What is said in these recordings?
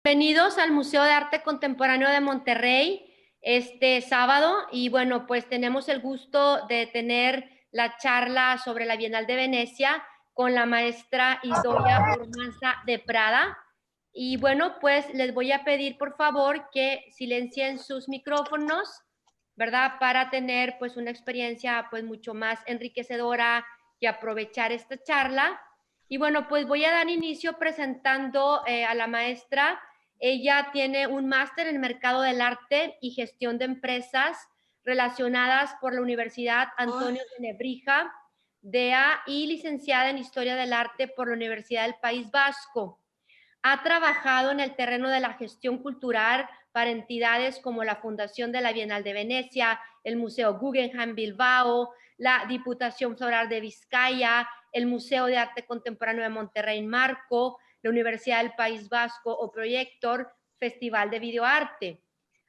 Bienvenidos al Museo de Arte Contemporáneo de Monterrey este sábado y bueno, pues tenemos el gusto de tener la charla sobre la Bienal de Venecia con la maestra Idoia Ormanza de Prada. Y bueno, pues les voy a pedir por favor que silencien sus micrófonos, ¿verdad? Para tener pues una experiencia pues mucho más enriquecedora y aprovechar esta charla. Y bueno, pues voy a dar inicio presentando a la maestra. Ella tiene un máster en Mercado del Arte y Gestión de Empresas relacionadas por la Universidad Antonio de Nebrija, DEA, y licenciada en Historia del Arte por la Universidad del País Vasco. Ha trabajado en el terreno de la gestión cultural para entidades como la Fundación de la Bienal de Venecia, el Museo Guggenheim Bilbao, la Diputación Foral de Vizcaya, el Museo de Arte Contemporáneo de Monterrey Marco, la Universidad del País Vasco o Proyector, Festival de Videoarte.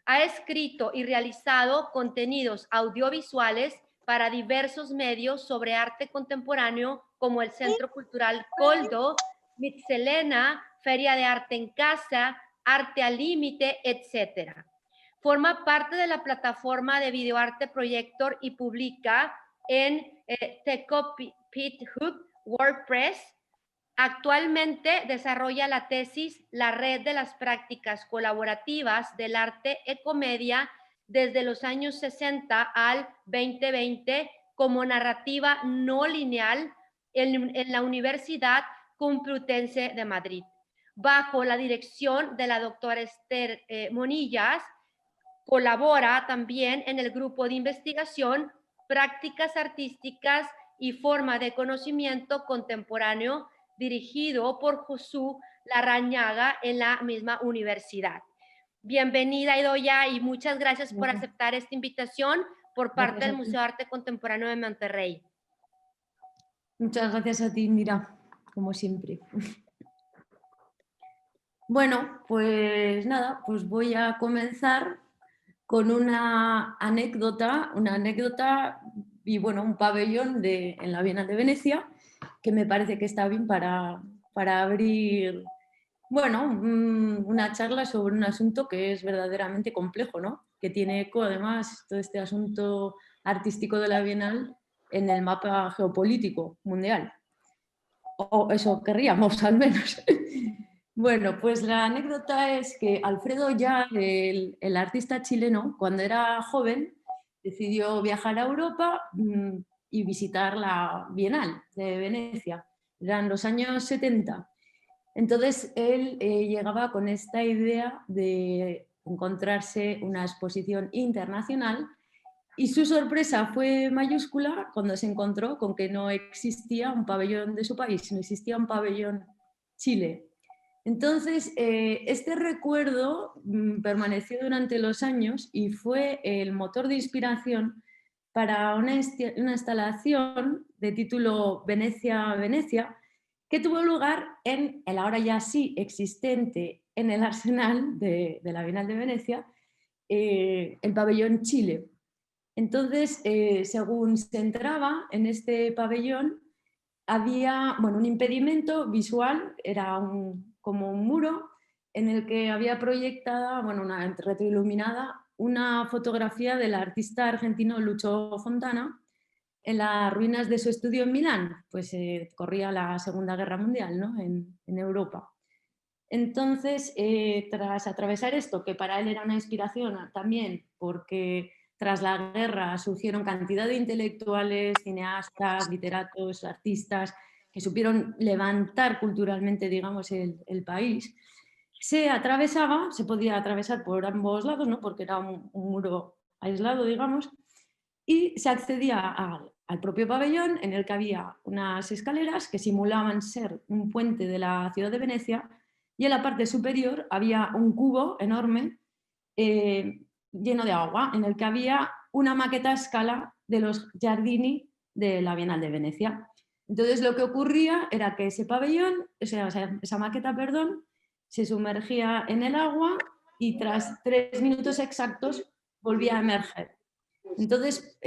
Ha escrito y realizado contenidos audiovisuales para diversos medios sobre arte contemporáneo como el Centro Cultural Coldo, Mitzelena, Feria de Arte en Casa, Arte al Límite, etc. Forma parte de la plataforma de videoarte Proyector y publica en TheCopyPit WordPress. Actualmente desarrolla la tesis La Red de las Prácticas Colaborativas del Arte Ecomedia desde los años 60 al 2020 como narrativa no lineal en la Universidad Complutense de Madrid, bajo la dirección de la doctora Esther Monillas. Colabora también en el grupo de investigación Prácticas Artísticas y Forma de Conocimiento Contemporáneo, dirigido por Josué Larrañaga en la misma universidad. Bienvenida, Idoia, y muchas gracias por aceptar esta invitación por parte del Museo de Arte Contemporáneo de Monterrey. Muchas gracias a ti, Indira, como siempre. Bueno, pues nada, pues voy a comenzar con una anécdota y bueno, un pabellón en la Bienal de Venecia, que me parece que está bien para abrir, bueno, una charla sobre un asunto que es verdaderamente complejo, ¿no? Que tiene eco, además, todo este asunto artístico de la Bienal en el mapa geopolítico mundial. O eso querríamos, al menos. Bueno, pues la anécdota es que Alfredo Yar, el artista chileno, cuando era joven, decidió viajar a Europa y visitar la Bienal de Venecia. Eran los años 70. Entonces él llegaba con esta idea de encontrarse una exposición internacional y su sorpresa fue mayúscula cuando se encontró con que no existía un pabellón de su país, no existía un pabellón Chile. Entonces, este recuerdo permaneció durante los años y fue el motor de inspiración para una instalación de título Venecia, Venecia, que tuvo lugar en el ahora ya sí existente en el Arsenal de la Bienal de Venecia, el pabellón Chile. Entonces, según se entraba en este pabellón, había un impedimento visual, era como un muro en el que había proyectada, una retroiluminada, una fotografía del artista argentino Lucho Fontana en las ruinas de su estudio en Milán, pues corría la Segunda Guerra Mundial, ¿no? en Europa. Entonces, tras atravesar esto, que para él era una inspiración también, porque tras la guerra surgieron cantidad de intelectuales, cineastas, literatos, artistas, que supieron levantar culturalmente, digamos, el país, se podía atravesar por ambos lados, ¿no? Porque era un muro aislado, digamos, y se accedía al propio pabellón, en el que había unas escaleras que simulaban ser un puente de la ciudad de Venecia, y en la parte superior había un cubo enorme lleno de agua, en el que había una maqueta a escala de los Giardini de la Bienal de Venecia. Entonces lo que ocurría era que ese pabellón, esa maqueta, perdón, se sumergía en el agua y tras 3 minutos exactos volvía a emerger. Entonces,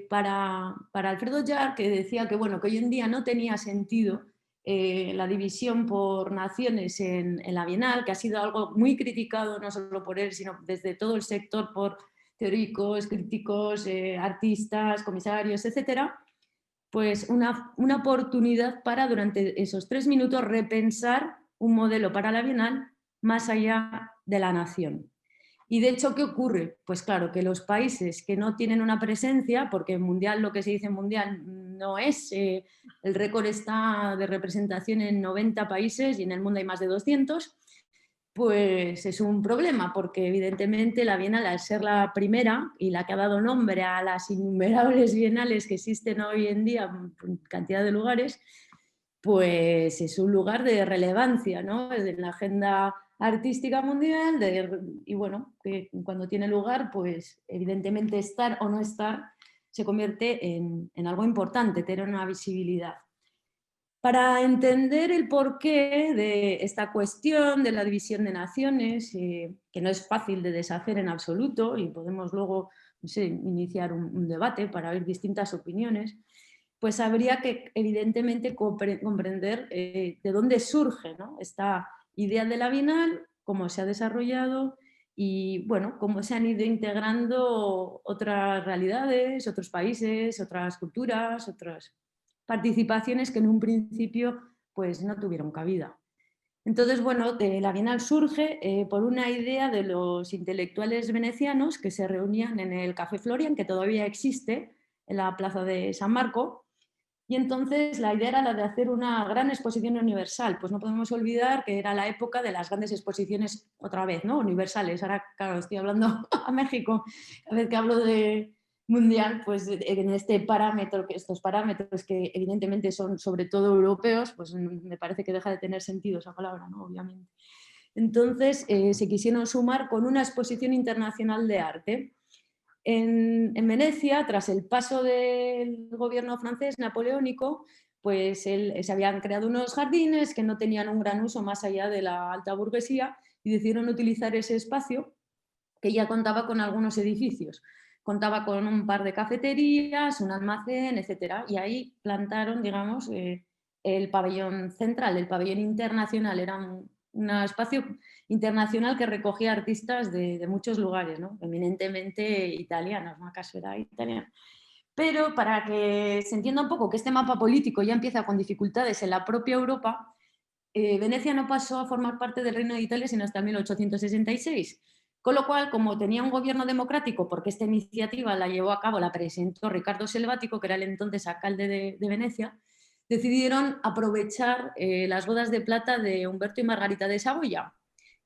para Alfredo Yar, que decía que hoy en día no tenía sentido la división por naciones en la Bienal, que ha sido algo muy criticado no solo por él, sino desde todo el sector, por teóricos, críticos, artistas, comisarios, etcétera, pues una oportunidad para durante esos 3 minutos repensar un modelo para la Bienal más allá de la nación. Y de hecho, ¿qué ocurre? Pues claro, que los países que no tienen una presencia, porque mundial, lo que se dice mundial no es, el récord está de representación en 90 países y en el mundo hay más de 200, pues es un problema, porque evidentemente la Bienal, al ser la primera y la que ha dado nombre a las innumerables bienales que existen hoy en día en cantidad de lugares, pues es un lugar de relevancia, ¿no? En la agenda artística mundial y bueno, que cuando tiene lugar, pues evidentemente estar o no estar se convierte en algo importante, tener una visibilidad. Para entender el porqué de esta cuestión de la división de naciones, que no es fácil de deshacer en absoluto y podemos luego, no sé, iniciar un debate para ver distintas opiniones, pues habría que evidentemente comprender de dónde surge, ¿no?, esta idea de la Bienal, cómo se ha desarrollado y bueno, cómo se han ido integrando otras realidades, otros países, otras culturas, otras participaciones que en un principio pues no tuvieron cabida. Entonces, bueno, la Bienal surge por una idea de los intelectuales venecianos que se reunían en el Café Florian, que todavía existe en la plaza de San Marco, y entonces la idea era la de hacer una gran exposición universal. Pues no podemos olvidar que era la época de las grandes exposiciones, otra vez, ¿no?, universales. Ahora, claro, estoy hablando a México, cada vez que hablo de mundial, pues en este parámetro, estos parámetros que evidentemente son sobre todo europeos, pues me parece que deja de tener sentido esa palabra, ¿no?, obviamente. Entonces se quisieron sumar con una exposición internacional de arte. En Venecia, tras el paso del gobierno francés napoleónico, pues se habían creado unos jardines que no tenían un gran uso más allá de la alta burguesía y decidieron utilizar ese espacio que ya contaba con algunos edificios. Contaba con un par de cafeterías, un almacén, etcétera, y ahí plantaron, digamos, el pabellón central, el pabellón internacional. Era un espacio internacional que recogía artistas de muchos lugares, ¿no?, eminentemente italianos, ¿no?, acaso era italiano. Pero para que se entienda un poco que este mapa político ya empieza con dificultades en la propia Europa, Venecia no pasó a formar parte del Reino de Italia sino hasta 1866. Con lo cual, como tenía un gobierno democrático, porque esta iniciativa la llevó a cabo, la presentó Ricardo Selvático, que era el entonces alcalde de Venecia, decidieron aprovechar las bodas de plata de Humberto y Margarita de Saboya,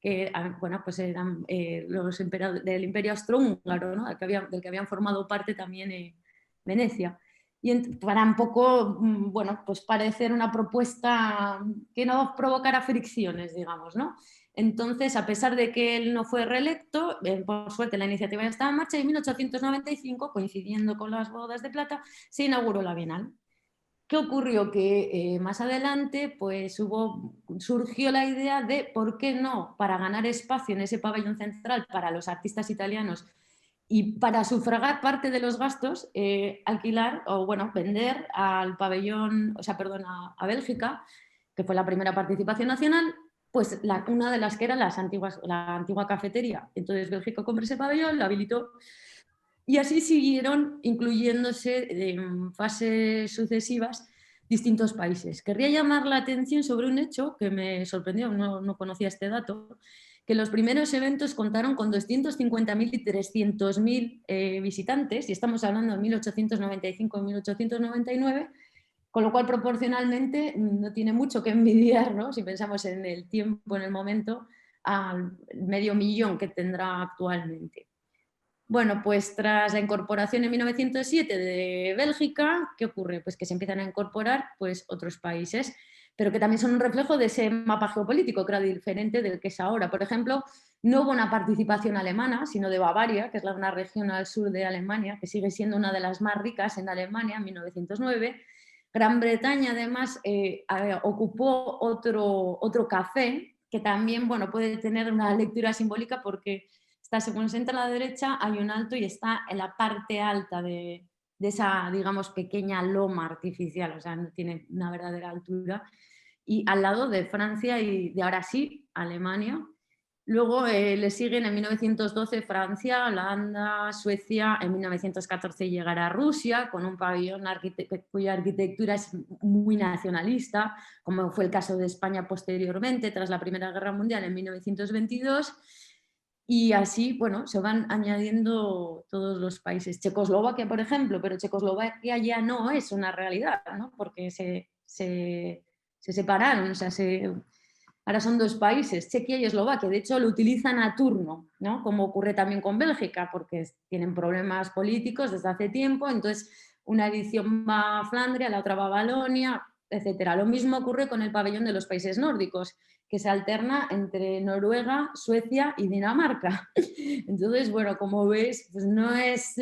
que bueno, pues eran los del Imperio Austrohúngaro, ¿no?, del que habían formado parte también Venecia. Y para un poco, bueno, pues parecer una propuesta que no provocara fricciones, digamos, ¿no? Entonces, a pesar de que él no fue reelecto, por suerte la iniciativa ya estaba en marcha y en 1895, coincidiendo con las bodas de plata, se inauguró la Bienal. ¿Qué ocurrió? Que más adelante pues surgió la idea de por qué no, para ganar espacio en ese pabellón central para los artistas italianos y para sufragar parte de los gastos, alquilar o bueno, vender al pabellón, o sea, perdón, a Bélgica, que fue la primera participación nacional, pues una de las que eran la antigua cafetería. Entonces Bélgica compró ese pabellón, lo habilitó y así siguieron incluyéndose en fases sucesivas distintos países. Querría llamar la atención sobre un hecho que me sorprendió, no conocía este dato, que los primeros eventos contaron con 250.000 y 300.000 visitantes, y estamos hablando de 1895 y 1899, con lo cual proporcionalmente no tiene mucho que envidiar, ¿no?, si pensamos en el tiempo, en el momento, al 500.000 que tendrá actualmente. Bueno, pues tras la incorporación en 1907 de Bélgica, ¿qué ocurre? Pues que se empiezan a incorporar pues, otros países, pero que también son un reflejo de ese mapa geopolítico que era diferente del que es ahora. Por ejemplo, no hubo una participación alemana, sino de Bavaria, que es una región al sur de Alemania, que sigue siendo una de las más ricas en Alemania en 1909. Gran Bretaña, además, ocupó otro café, que también bueno, puede tener una lectura simbólica porque según se entra a la derecha, hay un alto y está en la parte alta de esa, digamos, pequeña loma artificial, o sea, no tiene una verdadera altura. y al lado de Francia y de ahora sí, Alemania. Luego le siguen en 1912 Francia, Holanda, Suecia. En 1914 llegará Rusia con un pabellón cuya arquitectura es muy nacionalista, como fue el caso de España posteriormente, tras la Primera Guerra Mundial en 1922. Y así, bueno, se van añadiendo todos los países. Checoslovaquia, por ejemplo, pero Checoslovaquia ya no es una realidad, ¿no? Porque se separaron, o sea, ahora son dos países, Chequia y Eslovaquia. De hecho, lo utilizan a turno, ¿no? Como ocurre también con Bélgica, porque tienen problemas políticos desde hace tiempo. Entonces, una edición va a Flandria, la otra va a Valonia, etc. Lo mismo ocurre con el pabellón de los países nórdicos, que se alterna entre Noruega, Suecia y Dinamarca. Entonces, bueno, como veis, pues no es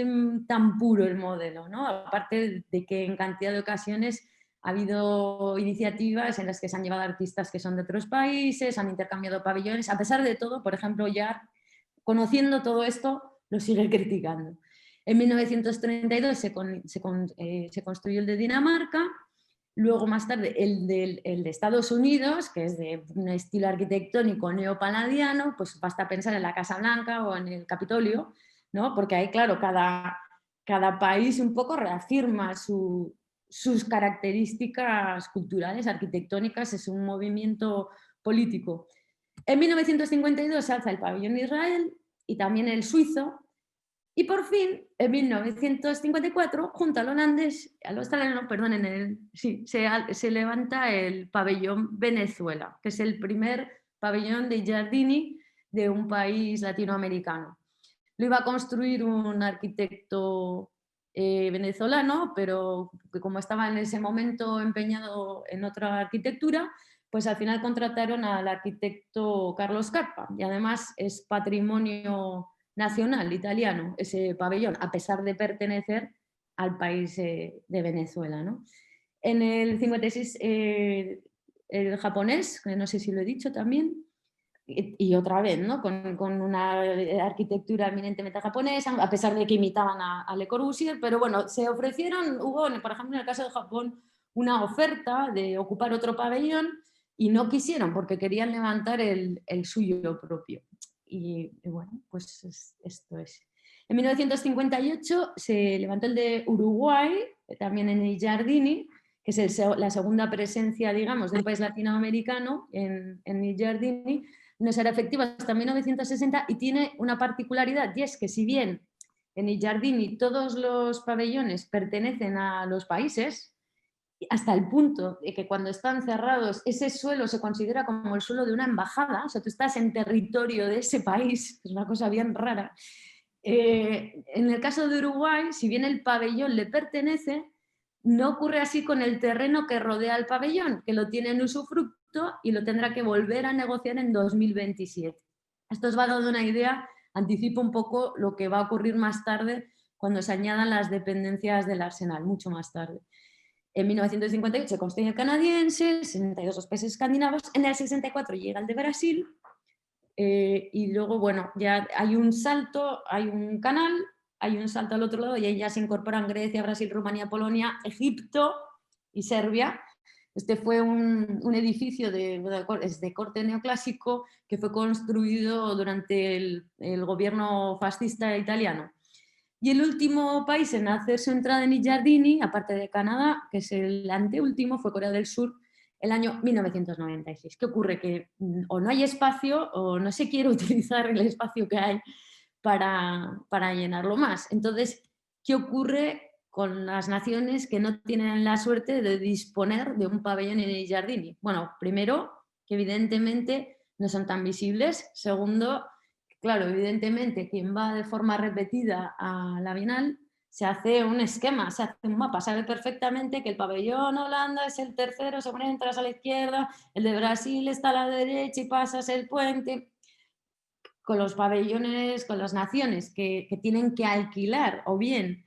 tan puro el modelo, ¿no? Aparte de que en cantidad de ocasiones ha habido iniciativas en las que se han llevado artistas que son de otros países, han intercambiado pabellones. A pesar de todo, por ejemplo, ya conociendo todo esto, lo sigue criticando. En 1932 se construyó el de Dinamarca, luego más tarde el de Estados Unidos, que es de un estilo arquitectónico neopaladiano, pues basta pensar en la Casa Blanca o en el Capitolio, ¿no? Porque ahí, claro, cada país un poco reafirma sus características culturales, arquitectónicas, es un movimiento político. En 1952 se alza el pabellón de Israel y también el suizo, y por fin, en 1954, junto al holandés, al australiano, perdón, se levanta el pabellón Venezuela, que es el primer pabellón de Giardini de un país latinoamericano. Lo iba a construir un arquitecto venezolano, pero que como estaba en ese momento empeñado en otra arquitectura, pues al final contrataron al arquitecto Carlos Carpa, y además es patrimonio nacional italiano ese pabellón, a pesar de pertenecer al país de Venezuela, ¿no? En el 56 el japonés, que no sé si lo he dicho también, y otra vez, ¿no? Con una arquitectura eminentemente japonesa, a pesar de que imitaban a Le Corbusier, pero bueno, se ofrecieron, hubo, por ejemplo, en el caso de Japón, una oferta de ocupar otro pabellón y no quisieron porque querían levantar el suyo propio. Y bueno, pues esto es. En 1958 se levantó el de Uruguay, también en el Giardini, que es la segunda presencia, digamos, de un país latinoamericano en el Giardini. No será efectiva hasta 1960 y tiene una particularidad, y es que si bien en el Giardini todos los pabellones pertenecen a los países, hasta el punto de que cuando están cerrados ese suelo se considera como el suelo de una embajada, o sea, tú estás en territorio de ese país, es una cosa bien rara. En el caso de Uruguay, si bien el pabellón le pertenece, no ocurre así con el terreno que rodea el pabellón, que lo tiene en usufructo y lo tendrá que volver a negociar en 2027. Esto os va a dar una idea, anticipo un poco lo que va a ocurrir más tarde cuando se añadan las dependencias del Arsenal, mucho más tarde. En 1958 se construye el canadiense, 62 los países escandinavos, en el 64 llega el de Brasil, y luego, bueno, ya hay un salto, hay un canal, hay un salto al otro lado y ahí ya se incorporan Grecia, Brasil, Rumanía, Polonia, Egipto y Serbia. Este fue un edificio de corte neoclásico que fue construido durante el gobierno fascista italiano. Y el último país en hacer su entrada en el Giardini, aparte de Canadá, que es el anteúltimo, fue Corea del Sur, el año 1996. ¿Qué ocurre? Que o no hay espacio o no se quiere utilizar el espacio que hay para llenarlo más. Entonces, ¿qué ocurre con las naciones que no tienen la suerte de disponer de un pabellón en el Giardini? Bueno, primero, que evidentemente no son tan visibles. Segundo, claro, evidentemente, quien va de forma repetida a la Bienal se hace un esquema, se hace un mapa, sabe perfectamente que el pabellón Holanda es el tercero, según entras a la izquierda, el de Brasil está a la derecha y pasas el puente. Con los pabellones, con las naciones que tienen que alquilar o bien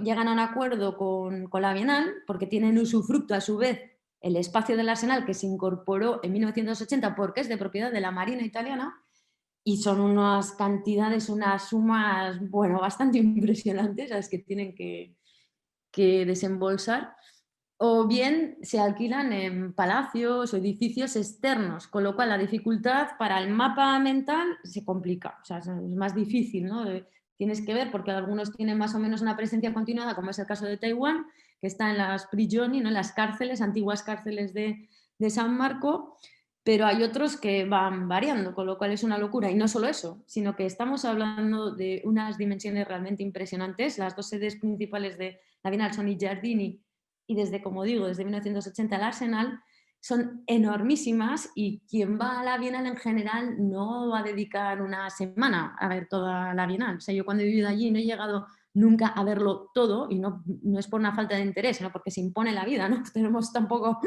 llegan a un acuerdo con la Bienal porque tienen usufructo a su vez el espacio del Arsenal que se incorporó en 1980 porque es de propiedad de la Marina italiana. Y son unas cantidades, unas sumas, bueno, bastante impresionantes las que tienen que desembolsar. o bien se alquilan en palacios o edificios externos, con lo cual la dificultad para el mapa mental se complica, o sea, es más difícil, ¿no? Tienes que ver, porque algunos tienen más o menos una presencia continuada, como es el caso de Taiwán, que está en las prigioni, ¿no? En las cárceles, antiguas cárceles de San Marco, pero hay otros que van variando, con lo cual es una locura. Y no solo eso, sino que estamos hablando de unas dimensiones realmente impresionantes. Las dos sedes principales de la Bienal son i Giardini y desde, como digo, desde 1980 el Arsenal, son enormísimas y quien va a la Bienal en general no va a dedicar una semana a ver toda la Bienal. O sea, yo cuando he vivido allí no he llegado nunca a verlo todo y no es por una falta de interés, sino porque se impone la vida, ¿no? Tenemos tampoco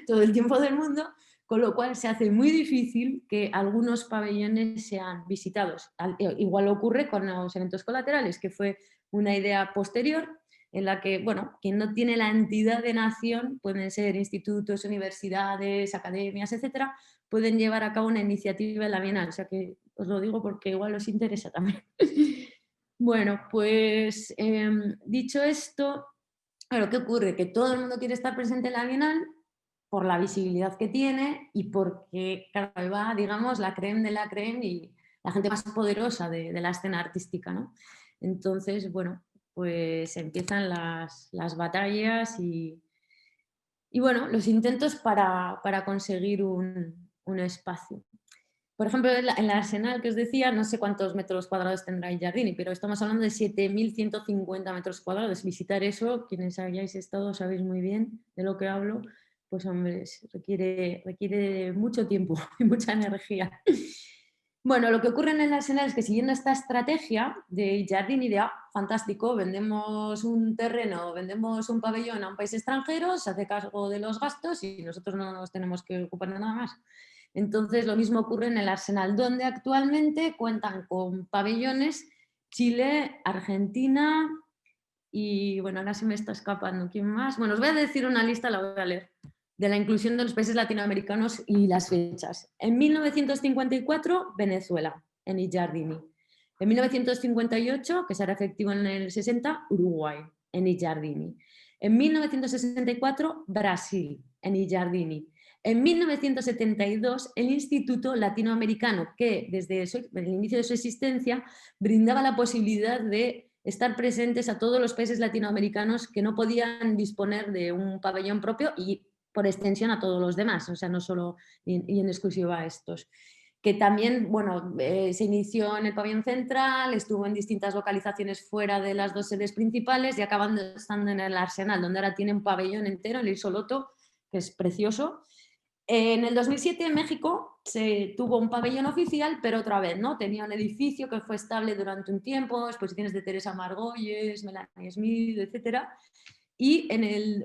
todo el tiempo del mundo, con lo cual se hace muy difícil que algunos pabellones sean visitados. Igual ocurre con los eventos colaterales, que fue una idea posterior en la que, bueno, quien no tiene la entidad de nación, pueden ser institutos, universidades, academias, etcétera, pueden llevar a cabo una iniciativa en la Bienal. O sea que os lo digo porque igual os interesa también. Bueno, pues dicho esto, claro, ¿qué ocurre? Que todo el mundo quiere estar presente en la Bienal por la visibilidad que tiene y porque claro, va, digamos, la creme de la creme y la gente más poderosa de la escena artística, ¿no? Entonces, bueno, pues empiezan las batallas y, bueno, los intentos para conseguir un espacio. Por ejemplo, en la Arsenal que os decía, no sé cuántos metros cuadrados tendrá el Giardini, pero estamos hablando de 7.150 metros cuadrados. Visitar eso, quienes hayáis estado sabéis muy bien de lo que hablo, pues hombre, requiere mucho tiempo y mucha energía. Bueno, lo que ocurre en el Arsenal es que siguiendo esta estrategia de Giardini de fantástico, vendemos un terreno, vendemos un pabellón a un país extranjero, se hace cargo de los gastos y nosotros no nos tenemos que ocupar de nada más. Entonces, lo mismo ocurre en el Arsenal, donde actualmente cuentan con pabellones Chile, Argentina y, bueno, ahora se me está escapando. ¿Quién más? Bueno, os voy a decir una lista, la voy a leer, de la inclusión de los países latinoamericanos y las fechas. En 1954, Venezuela, en I Giardini. En 1958, que será efectivo en el 60, Uruguay, en I Giardini. En 1964, Brasil, en I Giardini. En 1972, el Instituto Latinoamericano, que desde el inicio de su existencia brindaba la posibilidad de estar presentes a todos los países latinoamericanos que no podían disponer de un pabellón propio y por extensión a todos los demás, o sea, no solo y en exclusiva a estos. Que también, bueno, se inició en el pabellón central, estuvo en distintas localizaciones fuera de las dos sedes principales y acabando estando en el Arsenal, donde ahora tiene un pabellón entero, el Isoloto, que es precioso. En el 2007 en México se tuvo un pabellón oficial, pero otra vez, ¿no? Tenía un edificio que fue estable durante un tiempo, exposiciones de Teresa Margolles, Melanie Smith, etc. Y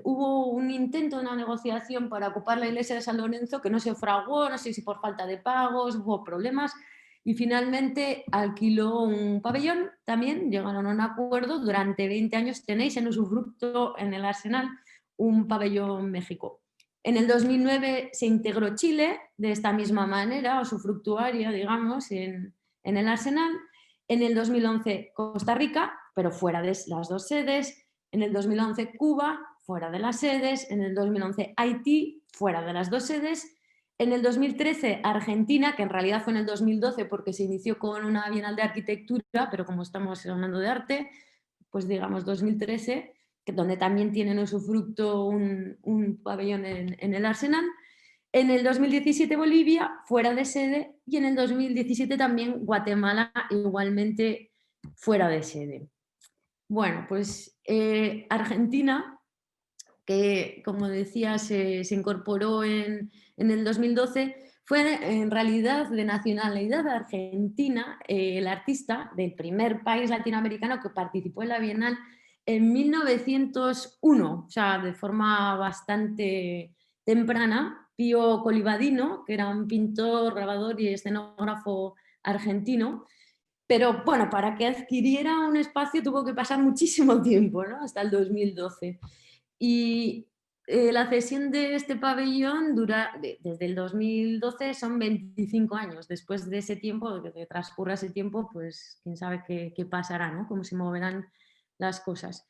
hubo un intento, una negociación para ocupar la iglesia de San Lorenzo que no se fraguó, no sé si por falta de pagos, hubo problemas, y finalmente alquiló un pabellón también, llegaron a un acuerdo, durante 20 años tenéis en usufructo en el Arsenal un pabellón México. En el 2009 se integró Chile de esta misma manera, usufructuaria, digamos, en el Arsenal. En el 2011 Costa Rica, pero fuera de las dos sedes. En el 2011 Cuba, fuera de las sedes. En el 2011 Haití, fuera de las dos sedes. En el 2013 Argentina, que en realidad fue en el 2012 porque se inició con una Bienal de Arquitectura, pero como estamos hablando de arte, pues digamos 2013, donde también tienen usufructo un pabellón en el Arsenal. En el 2017 Bolivia, fuera de sede, y en el 2017 también Guatemala, igualmente fuera de sede. Bueno, pues Argentina, que como decía se incorporó en el 2012, fue en realidad de nacionalidad argentina el artista del primer país latinoamericano que participó en la Bienal en 1901, o sea, de forma bastante temprana. Pío Colivadino, que era un pintor, grabador y escenógrafo argentino, pero bueno, para que adquiriera un espacio tuvo que pasar muchísimo tiempo, ¿no? Hasta el 2012. Y la cesión de este pabellón desde el 2012 son 25 años. Después de ese tiempo, de que transcurra ese tiempo, pues quién sabe qué pasará, ¿no? Cómo se moverán las cosas.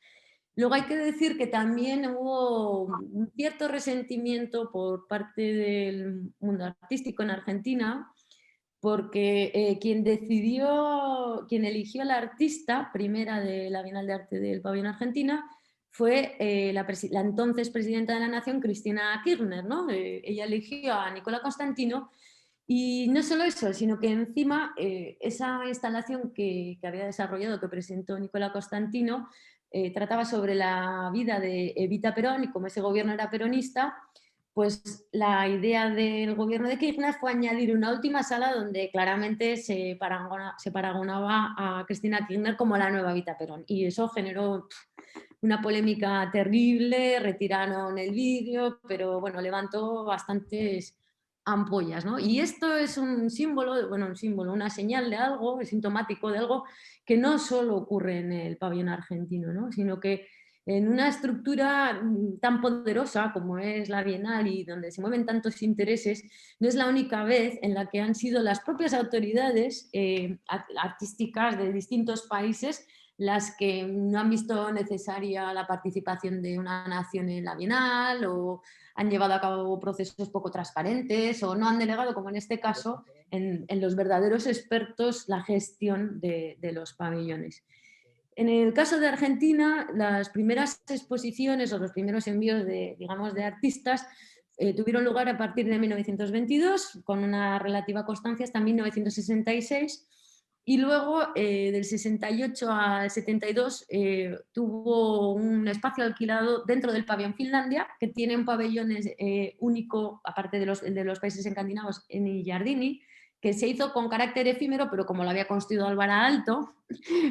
Luego hay que decir que también hubo un cierto resentimiento por parte del mundo artístico en Argentina, porque quien eligió a la artista primera de la Bienal de Arte del Pabellón Argentina fue la entonces presidenta de la Nación, Cristina Kirchner, ¿no? Ella eligió a Nicola Constantino y no solo eso, sino que encima esa instalación que había desarrollado, que presentó Nicola Constantino, trataba sobre la vida de Evita Perón y como ese gobierno era peronista, pues la idea del gobierno de Kirchner fue añadir una última sala donde claramente se paragonaba a Cristina Kirchner como la nueva Evita Perón. Y eso generó una polémica terrible, retiraron el vídeo, pero bueno, levantó bastantes ampollas, ¿no? Y esto es un símbolo, bueno, un símbolo, una señal de algo, es sintomático de algo que no solo ocurre en el pabellón argentino, ¿no? Sino que en una estructura tan poderosa como es la Bienal y donde se mueven tantos intereses, no es la única vez en la que han sido las propias autoridades artísticas de distintos países las que no han visto necesaria la participación de una nación en la Bienal o han llevado a cabo procesos poco transparentes o no han delegado, como en este caso, en los verdaderos expertos la gestión de los pabellones. En el caso de Argentina, las primeras exposiciones o los primeros envíos de, digamos, de artistas tuvieron lugar a partir de 1922, con una relativa constancia hasta 1966, y luego del 68 al 72 tuvo un espacio alquilado dentro del pabellón Finlandia, que tiene un pabellón único, aparte de los países escandinavos, en il Giardini, que se hizo con carácter efímero, pero como lo había construido Álvaro Alto,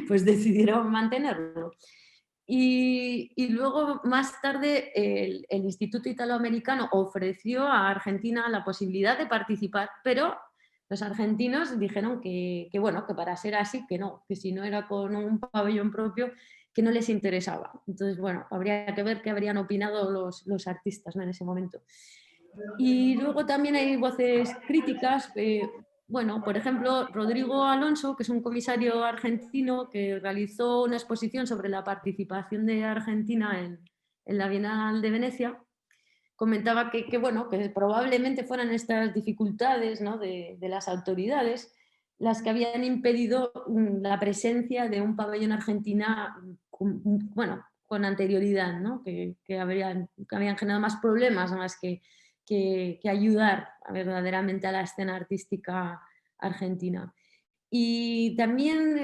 pues decidieron mantenerlo. Y luego, más tarde, el Instituto Italoamericano ofreció a Argentina la posibilidad de participar, pero los argentinos dijeron bueno, que para ser así, que no, que si no era con un pabellón propio, que no les interesaba. Entonces, bueno, habría que ver qué habrían opinado los artistas, ¿no?, en ese momento. Y luego también hay voces críticas. Bueno, por ejemplo, Rodrigo Alonso, que es un comisario argentino que realizó una exposición sobre la participación de Argentina en la Bienal de Venecia, comentaba bueno, que probablemente fueran estas dificultades, ¿no?, de las autoridades las que habían impedido la presencia de un pabellón argentina bueno, con anterioridad, ¿no?, que habían generado más problemas más que ayudar verdaderamente a la escena artística argentina. Y también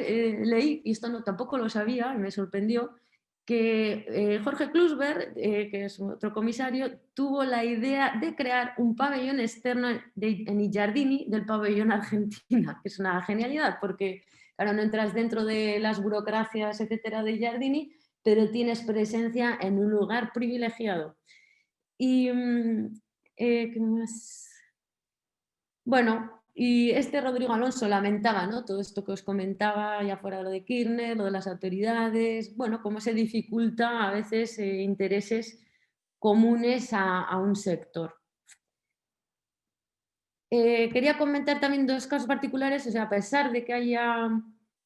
leí, y esto tampoco lo sabía, y me sorprendió, que Jorge Klusberg, que es otro comisario, tuvo la idea de crear un pabellón externo en i Giardini del pabellón Argentina, que es una genialidad, porque claro, no entras dentro de las burocracias, etcétera, de Giardini, pero tienes presencia en un lugar privilegiado. Y, ¿qué más? Bueno, y este Rodrigo Alonso lamentaba, ¿no?, todo esto que os comentaba, ya fuera lo de Kirchner, lo de las autoridades, bueno, cómo se dificulta a veces intereses comunes a un sector. Quería comentar también dos casos particulares, o sea, a pesar de que haya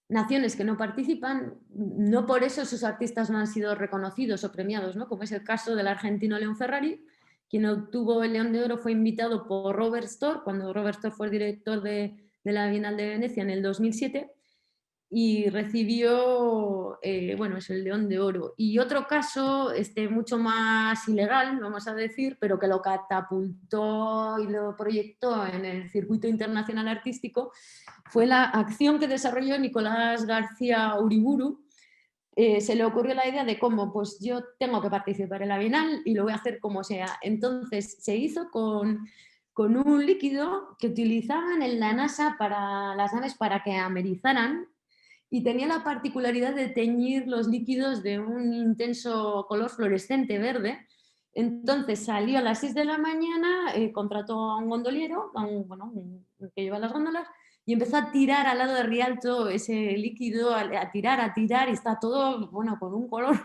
naciones que no participan, no por eso sus artistas no han sido reconocidos o premiados, ¿no?, como es el caso del argentino León Ferrari. Quien obtuvo el León de Oro fue invitado por Robert Storr, cuando Robert Storr fue el director de la Bienal de Venecia en el 2007, y recibió, bueno, es el León de Oro. Y otro caso mucho más ilegal, vamos a decir, pero que lo catapultó y lo proyectó en el circuito internacional artístico, fue la acción que desarrolló Nicolás García Uriburu. Se le ocurrió la idea de cómo, pues yo tengo que participar en la Bienal y lo voy a hacer como sea. Entonces se hizo con un líquido que utilizaban en la NASA para las naves para que amerizaran, y tenía la particularidad de teñir los líquidos de un intenso color fluorescente verde. Entonces salió a las 6 de la mañana, contrató a un gondoliero, bueno, que lleva las góndolas, y empezó a tirar al lado de Rialto ese líquido, a tirar, y está todo, bueno, con un color.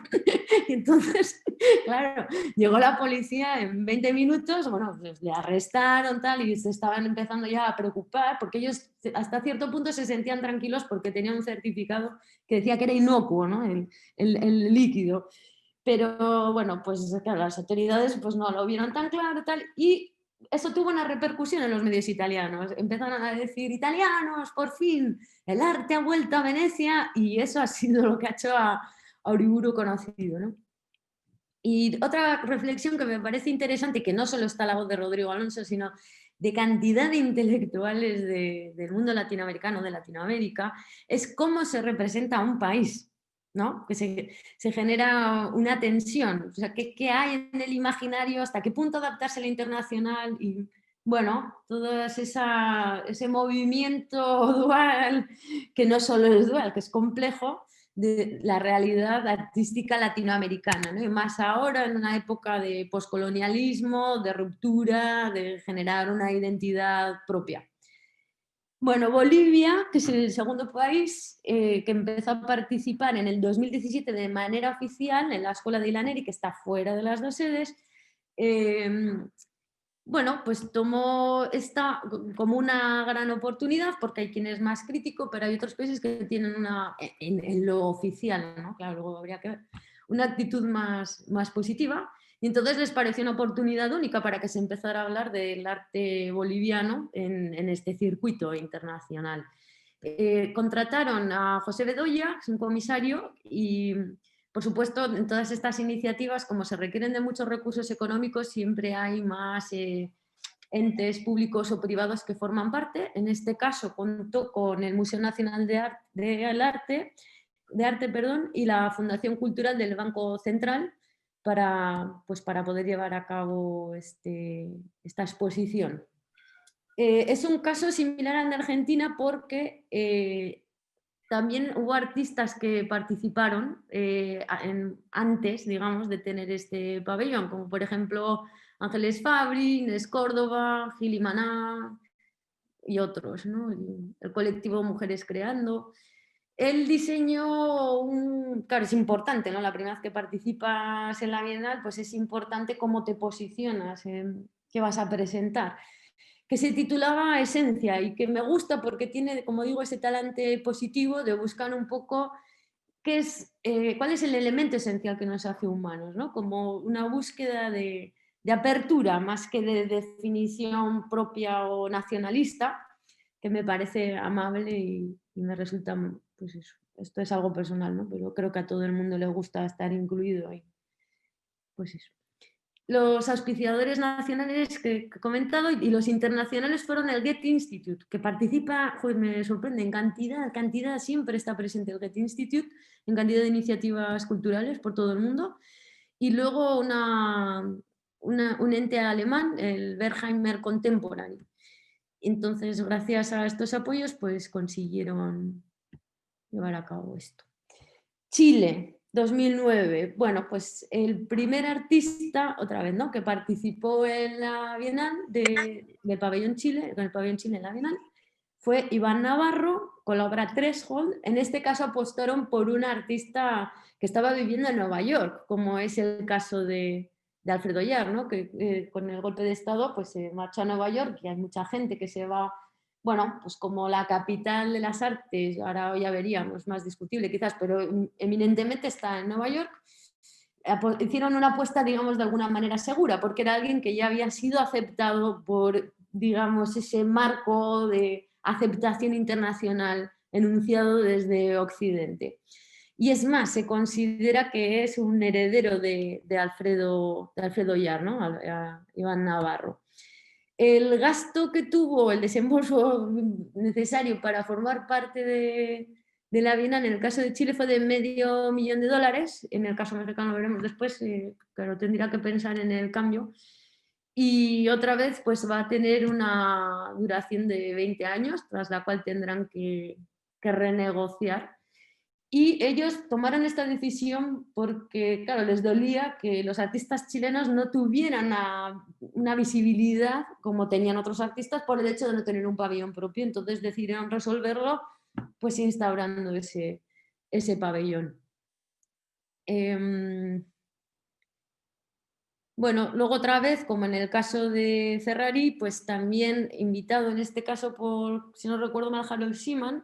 Y entonces, claro, llegó la policía en 20 minutos, bueno, pues le arrestaron tal, y se estaban empezando ya a preocupar, porque ellos hasta cierto punto se sentían tranquilos porque tenían un certificado que decía que era inocuo, ¿no?, el líquido. pero bueno, pues claro, las autoridades pues no lo vieron tan claro tal, y eso tuvo una repercusión en los medios italianos. Empezaron a decir, italianos, por fin, el arte ha vuelto a Venecia, y eso ha sido lo que ha hecho a Uriburu conocido, ¿no? Y otra reflexión que me parece interesante, que no solo está la voz de Rodrigo Alonso, sino de cantidad de intelectuales del mundo latinoamericano, de Latinoamérica, es cómo se representa un país, ¿no? Que se genera una tensión, o sea, ¿qué hay en el imaginario? ¿Hasta qué punto adaptarse a la internacional? Y bueno, todo ese movimiento dual, que no solo es dual, que es complejo, de la realidad artística latinoamericana, ¿no? Y más ahora en una época de poscolonialismo, de ruptura, de generar una identidad propia. Bueno, Bolivia, que es el segundo país que empezó a participar en el 2017 de manera oficial en la Escuela de Ilaneri, que está fuera de las dos sedes, bueno, pues tomó esta como una gran oportunidad, porque hay quien es más crítico, pero hay otros países que tienen en lo oficial, ¿no? Claro, luego habría que ver, una actitud más positiva, y entonces les pareció una oportunidad única para que se empezara a hablar del arte boliviano en este circuito internacional. Contrataron a José Bedoya, que es un comisario, y por supuesto, en todas estas iniciativas, como se requieren de muchos recursos económicos, siempre hay más entes públicos o privados que forman parte. En este caso, contó con el Museo Nacional de Arte, perdón, y la Fundación Cultural del Banco Central para poder llevar a cabo esta exposición. Es un caso similar al de Argentina porque también hubo artistas que participaron antes, digamos, de tener este pabellón, como por ejemplo Ángeles Fabri, Inés Córdoba, Gili Maná y otros, ¿no? El colectivo Mujeres Creando. Él diseñó claro, es importante, ¿no? La primera vez que participas en la Bienal, pues es importante cómo te posicionas, qué vas a presentar, que se titulaba Esencia, y que me gusta porque tiene, como digo, ese talante positivo de buscar un poco cuál es el elemento esencial que nos hace humanos, ¿no? Como una búsqueda de apertura más que de definición propia o nacionalista, que me parece amable y me resulta, pues eso, esto es algo personal, ¿no? Pero creo que a todo el mundo le gusta estar incluido ahí. Pues eso. Los auspiciadores nacionales que he comentado y los internacionales fueron el Goethe Institute, que participa, pues me sorprende, en cantidad, siempre está presente el Goethe Institute, en cantidad de iniciativas culturales por todo el mundo. Y luego un ente alemán, el Bergheimer Contemporary. Entonces, gracias a estos apoyos, pues consiguieron llevar a cabo esto. Chile, 2009. Bueno, pues el primer artista, otra vez, ¿no?, que participó en la Bienal del Pabellón Chile, con el Pabellón Chile en la Bienal, fue Iván Navarro con la obra Threshold. En este caso apostaron por un artista que estaba viviendo en Nueva York, como es el caso de Alfredo Yar, ¿no?, que con el golpe de Estado pues se marchó a Nueva York, y hay mucha gente que se va, bueno, pues como la capital de las artes, ahora ya veríamos, más discutible quizás, pero eminentemente está en Nueva York. Hicieron una apuesta, digamos, de alguna manera segura, porque era alguien que ya había sido aceptado por, digamos, ese marco de aceptación internacional enunciado desde Occidente. Y es más, se considera que es un heredero de Alfredo Yar, ¿no?, a Iván Navarro. El gasto que tuvo, el desembolso necesario para formar parte de la Bienal, en el caso de Chile fue de $500,000, en el caso mexicano lo veremos después, pero tendría que pensar en el cambio. Y otra vez pues va a tener una duración de 20 años, tras la cual tendrán que renegociar. Y ellos tomaron esta decisión porque, claro, les dolía que los artistas chilenos no tuvieran una visibilidad como tenían otros artistas por el hecho de no tener un pabellón propio. Entonces decidieron resolverlo pues instaurando ese pabellón. Bueno, luego otra vez, como en el caso de Ferrari, pues también invitado en este caso por, si no recuerdo mal, Harold Schumann,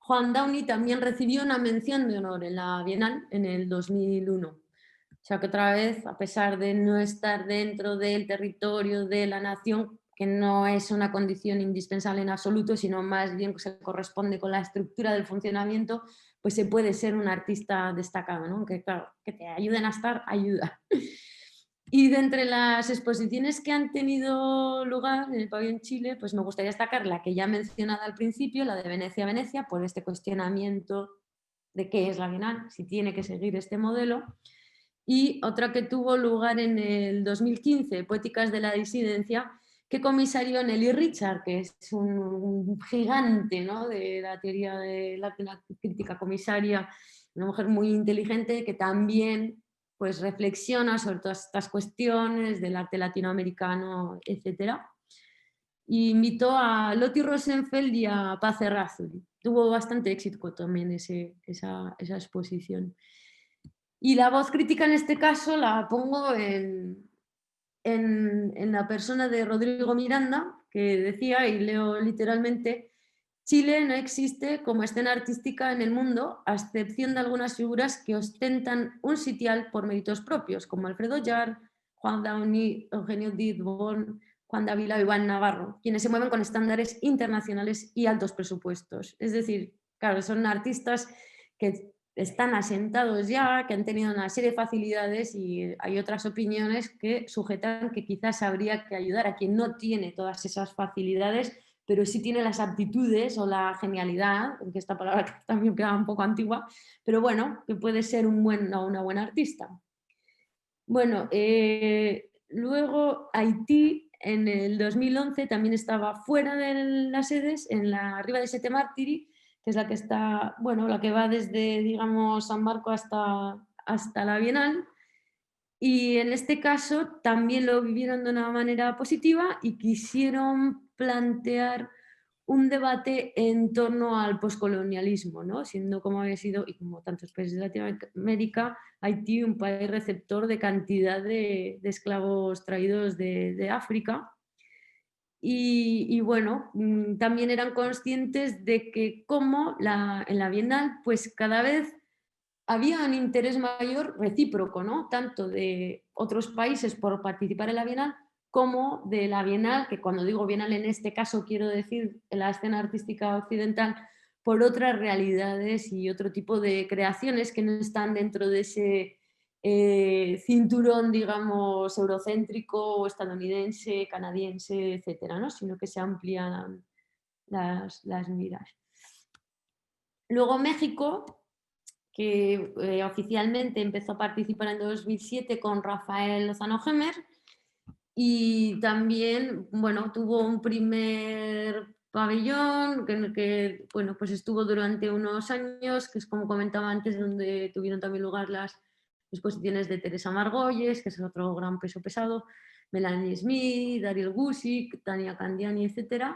Juan Downey también recibió una mención de honor en la Bienal en el 2001. O sea que otra vez, a pesar de no estar dentro del territorio de la nación, que no es una condición indispensable en absoluto, sino más bien que se corresponde con la estructura del funcionamiento, pues se puede ser un artista destacado, ¿no? Que claro, que te ayuden a estar, ayuda. Y de entre las exposiciones que han tenido lugar en el Pabellón Chile, pues me gustaría destacar la que ya he mencionado al principio, la de Venecia, Venecia, por este cuestionamiento de qué es la Bienal, si tiene que seguir este modelo. Y otra que tuvo lugar en el 2015, Poéticas de la Disidencia, que comisarió Nelly Richard, que es un gigante, ¿no?, de la teoría de la crítica comisaria, una mujer muy inteligente que también pues, reflexiona sobre todas estas cuestiones del arte latinoamericano, etc. Y invitó a Lotti Rosenfeld y a Paz Errázuriz. Tuvo bastante éxito también esa exposición. Y la voz crítica en este caso la pongo en la persona de Rodrigo Miranda, que decía, y leo literalmente: Chile no existe como escena artística en el mundo, a excepción de algunas figuras que ostentan un sitial por méritos propios, como Alfredo Yar, Juan Downey, Eugenio Didborn, Juan Dávila o Iván Navarro, quienes se mueven con estándares internacionales y altos presupuestos. Es decir, claro, son artistas que están asentados ya, que han tenido una serie de facilidades, y hay otras opiniones que sujetan que quizás habría que ayudar a quien no tiene todas esas facilidades, pero sí tiene las aptitudes o la genialidad, aunque esta palabra también queda un poco antigua, pero bueno, que puede ser una buena artista. Bueno, luego Haití en el 2011 también estaba fuera de las sedes, en la Riva de Sete Mártiri, que es la que está, bueno, la que va desde, digamos, San Marco hasta la Bienal. Y en este caso también lo vivieron de una manera positiva y quisieron plantear un debate en torno al poscolonialismo, ¿no? Siendo, como había sido, y como tantos países de Latinoamérica, Haití un país receptor de cantidad de esclavos traídos de África. Y bueno, también eran conscientes de que como en la Bienal, pues cada vez había un interés mayor recíproco, ¿no?, tanto de otros países por participar en la Bienal como de la Bienal, que cuando digo Bienal en este caso quiero decir en la escena artística occidental, por otras realidades y otro tipo de creaciones que no están dentro de ese cinturón, digamos, eurocéntrico o estadounidense, canadiense, etcétera, ¿no?, sino que se amplían las miras. Luego México, que oficialmente empezó a participar en 2007 con Rafael Lozano Gemer, y también, bueno, tuvo un primer pabellón en el que, bueno, pues estuvo durante unos años, que es como comentaba antes, donde tuvieron también lugar las exposiciones de Teresa Margolles, que es otro gran peso pesado, Melanie Smith, Ariel Gusick, Tania Candiani, etc.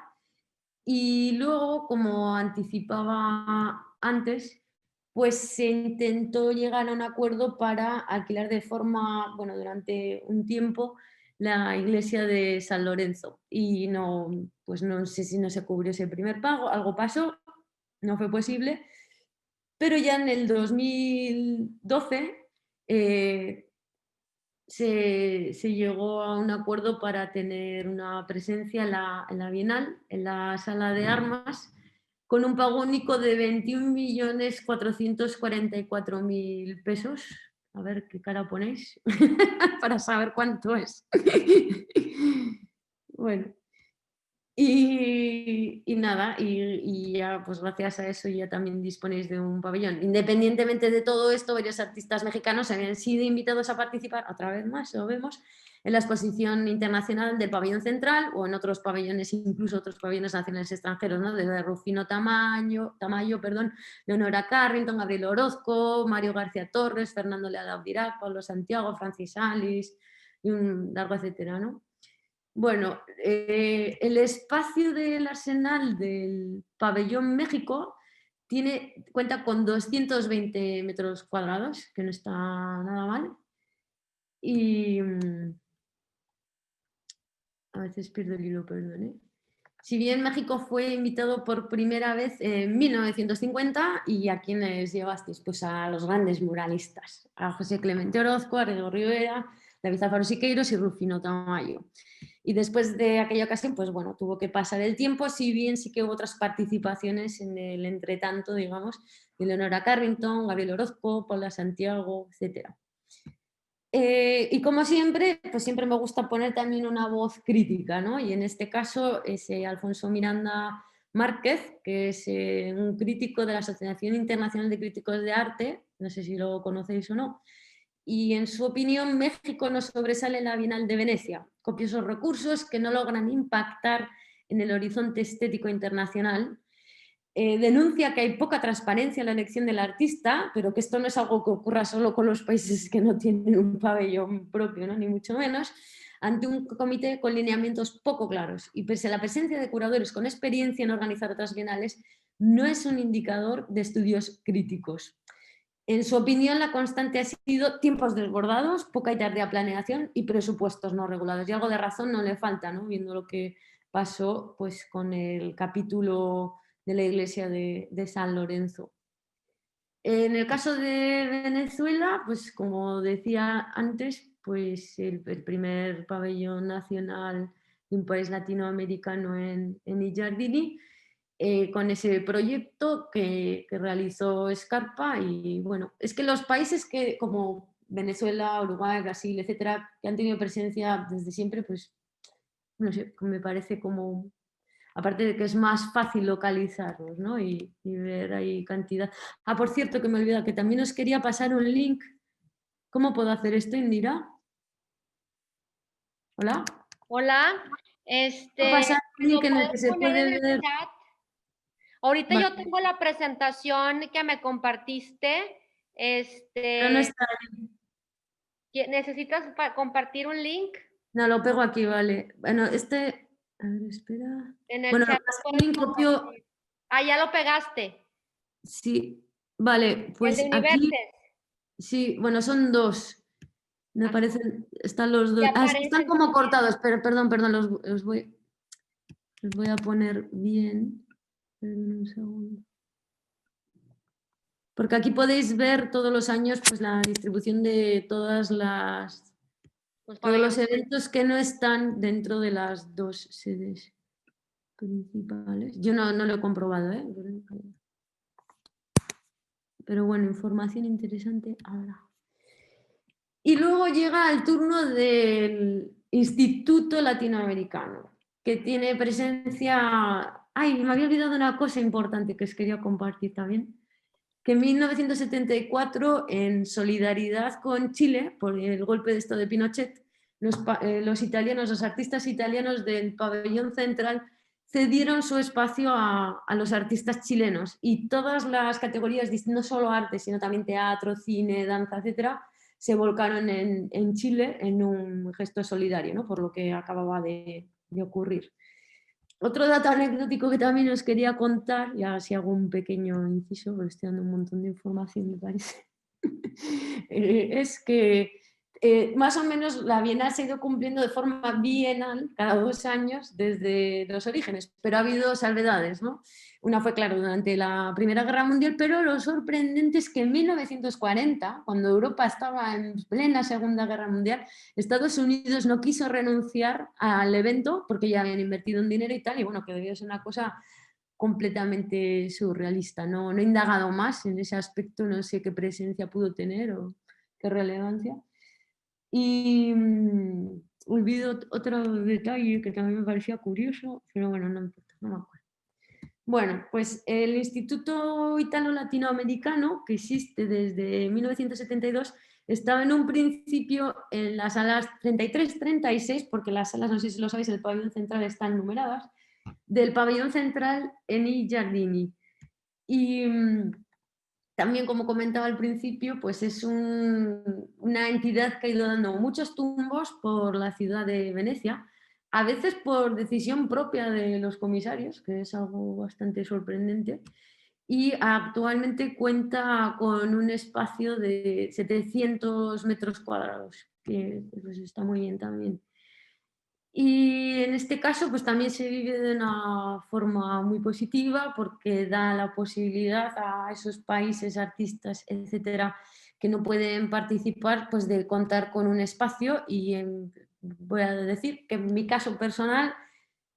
Y luego, como anticipaba antes, pues se intentó llegar a un acuerdo para alquilar de forma, bueno, durante un tiempo, la iglesia de San Lorenzo. Y no, pues no sé si no se cubrió ese primer pago, algo pasó, no fue posible, pero ya en el 2012 se llegó a un acuerdo para tener una presencia en la Bienal, en la sala de armas, con un pago único de 21.444.000 pesos. A ver qué cara ponéis para saber cuánto es. Bueno, y nada, y ya pues gracias a eso ya también disponéis de un pabellón. Independientemente de todo esto, varios artistas mexicanos habían sido invitados a participar, otra vez más, lo vemos, en la exposición internacional del pabellón central o en otros pabellones, incluso otros pabellones nacionales extranjeros, ¿no?, desde Rufino Tamayo, Leonora Carrington, Gabriel Orozco, Mario García Torres, Fernando Leal Dirac, Pablo Santiago, Francis Alice y un largo etcétera, ¿no? Bueno, el espacio del Arsenal del Pabellón México cuenta con 220 metros cuadrados, que no está nada mal. Y a veces pierdo el hilo, perdón, ¿eh? Si bien México fue invitado por primera vez en 1950, ¿y a quiénes llevasteis? Pues a los grandes muralistas, a José Clemente Orozco, a Rigo Rivera, David Alfaro Siqueiros y Rufino Tamayo. Y después de aquella ocasión, pues bueno, tuvo que pasar el tiempo, si bien sí que hubo otras participaciones en el entretanto, digamos, de Leonora Carrington, Gabriel Orozco, Paula Santiago, etcétera. Y como siempre, pues siempre me gusta poner también una voz crítica, ¿no? Y en este caso es Alfonso Miranda Márquez, que es un crítico de la Asociación Internacional de Críticos de Arte, no sé si lo conocéis o no, y en su opinión México no sobresale en la Bienal de Venecia, copiosos recursos que no logran impactar en el horizonte estético internacional. Denuncia que hay poca transparencia en la elección del artista, pero que esto no es algo que ocurra solo con los países que no tienen un pabellón propio, ¿no? Ni mucho menos, ante un comité con lineamientos poco claros. Y pese a la presencia de curadores con experiencia en organizar otras bienales, no es un indicador de estudios críticos. En su opinión, la constante ha sido tiempos desbordados, poca y tardía planeación y presupuestos no regulados. Y algo de razón no le falta, ¿no? Viendo lo que pasó pues, con el capítulo de la iglesia de San Lorenzo. En el caso de Venezuela, pues como decía antes, pues el primer pabellón nacional de un país latinoamericano en Ijardini, con ese proyecto que realizó Scarpa. Y bueno, es que los países que como Venezuela, Uruguay, Brasil, etcétera, que han tenido presencia desde siempre, pues no sé, me parece como, aparte de que es más fácil localizarlos, ¿no? Y ver ahí cantidad. Ah, por cierto, que me olvidé, que también os quería pasar un link. ¿Cómo puedo hacer esto, Indira? ¿Hola? Hola, Puedo pasar un link lo en el puedes que se poner puede en el ver. chat. Ahorita Vale, yo tengo la presentación que me compartiste. pero no Este, está. ¿Necesitas compartir un link? No, lo pego aquí, vale. Bueno, a ver, espera. En el Bueno, chat lo el puedes link copio. compartir. Ah, ya lo pegaste. Sí, vale, El de pues aquí, Universes. sí, bueno, son dos. Me Ajá. parecen, están los Y dos. Ah, es que están aparecen como también. cortados, pero perdón, los voy a poner bien. Perdón un segundo. Porque aquí podéis ver todos los años pues, la distribución de Los todos los pabellones. eventos que no están dentro de las dos sedes principales. Yo no lo he comprobado, ¿eh? Pero bueno, información interesante ahora. Y luego llega el turno del Instituto Latinoamericano, que tiene presencia. Ay, me había olvidado una cosa importante que os quería compartir también. Que en 1974, en solidaridad con Chile, por el golpe de estado de Pinochet, los italianos, los artistas italianos del pabellón central cedieron su espacio a los artistas chilenos, y todas las categorías, no solo arte, sino también teatro, cine, danza, etcétera, se volcaron en Chile en un gesto solidario, ¿no? Por lo que acababa de ocurrir. Otro dato anecdótico que también os quería contar, ya si hago un pequeño inciso, porque estoy dando un montón de información, me parece, es que más o menos la Bienal se ha ido cumpliendo de forma bienal cada 2 años desde los orígenes, pero ha habido salvedades, ¿no? Una fue, claro, durante la Primera Guerra Mundial, pero lo sorprendente es que en 1940, cuando Europa estaba en plena Segunda Guerra Mundial, Estados Unidos no quiso renunciar al evento porque ya habían invertido en dinero y tal, y bueno, que debió ser una cosa completamente surrealista. No he indagado más en ese aspecto, no sé qué presencia pudo tener o qué relevancia. Y olvido otro detalle que también me parecía curioso, pero bueno, no importa, no me acuerdo. Bueno, pues el Instituto Italo-Latinoamericano, que existe desde 1972, estaba en un principio en las salas 33-36, porque las salas, no sé si lo sabéis, el pabellón central están numeradas, del pabellón central en I Giardini. Y también, como comentaba al principio, pues es una entidad que ha ido dando muchos tumbos por la ciudad de Venecia, a veces por decisión propia de los comisarios, que es algo bastante sorprendente, y actualmente cuenta con un espacio de 700 metros cuadrados, que pues está muy bien también. Y en este caso, pues también se vive de una forma muy positiva porque da la posibilidad a esos países, artistas, etcétera, que no pueden participar, pues de contar con un espacio y voy a decir que en mi caso personal,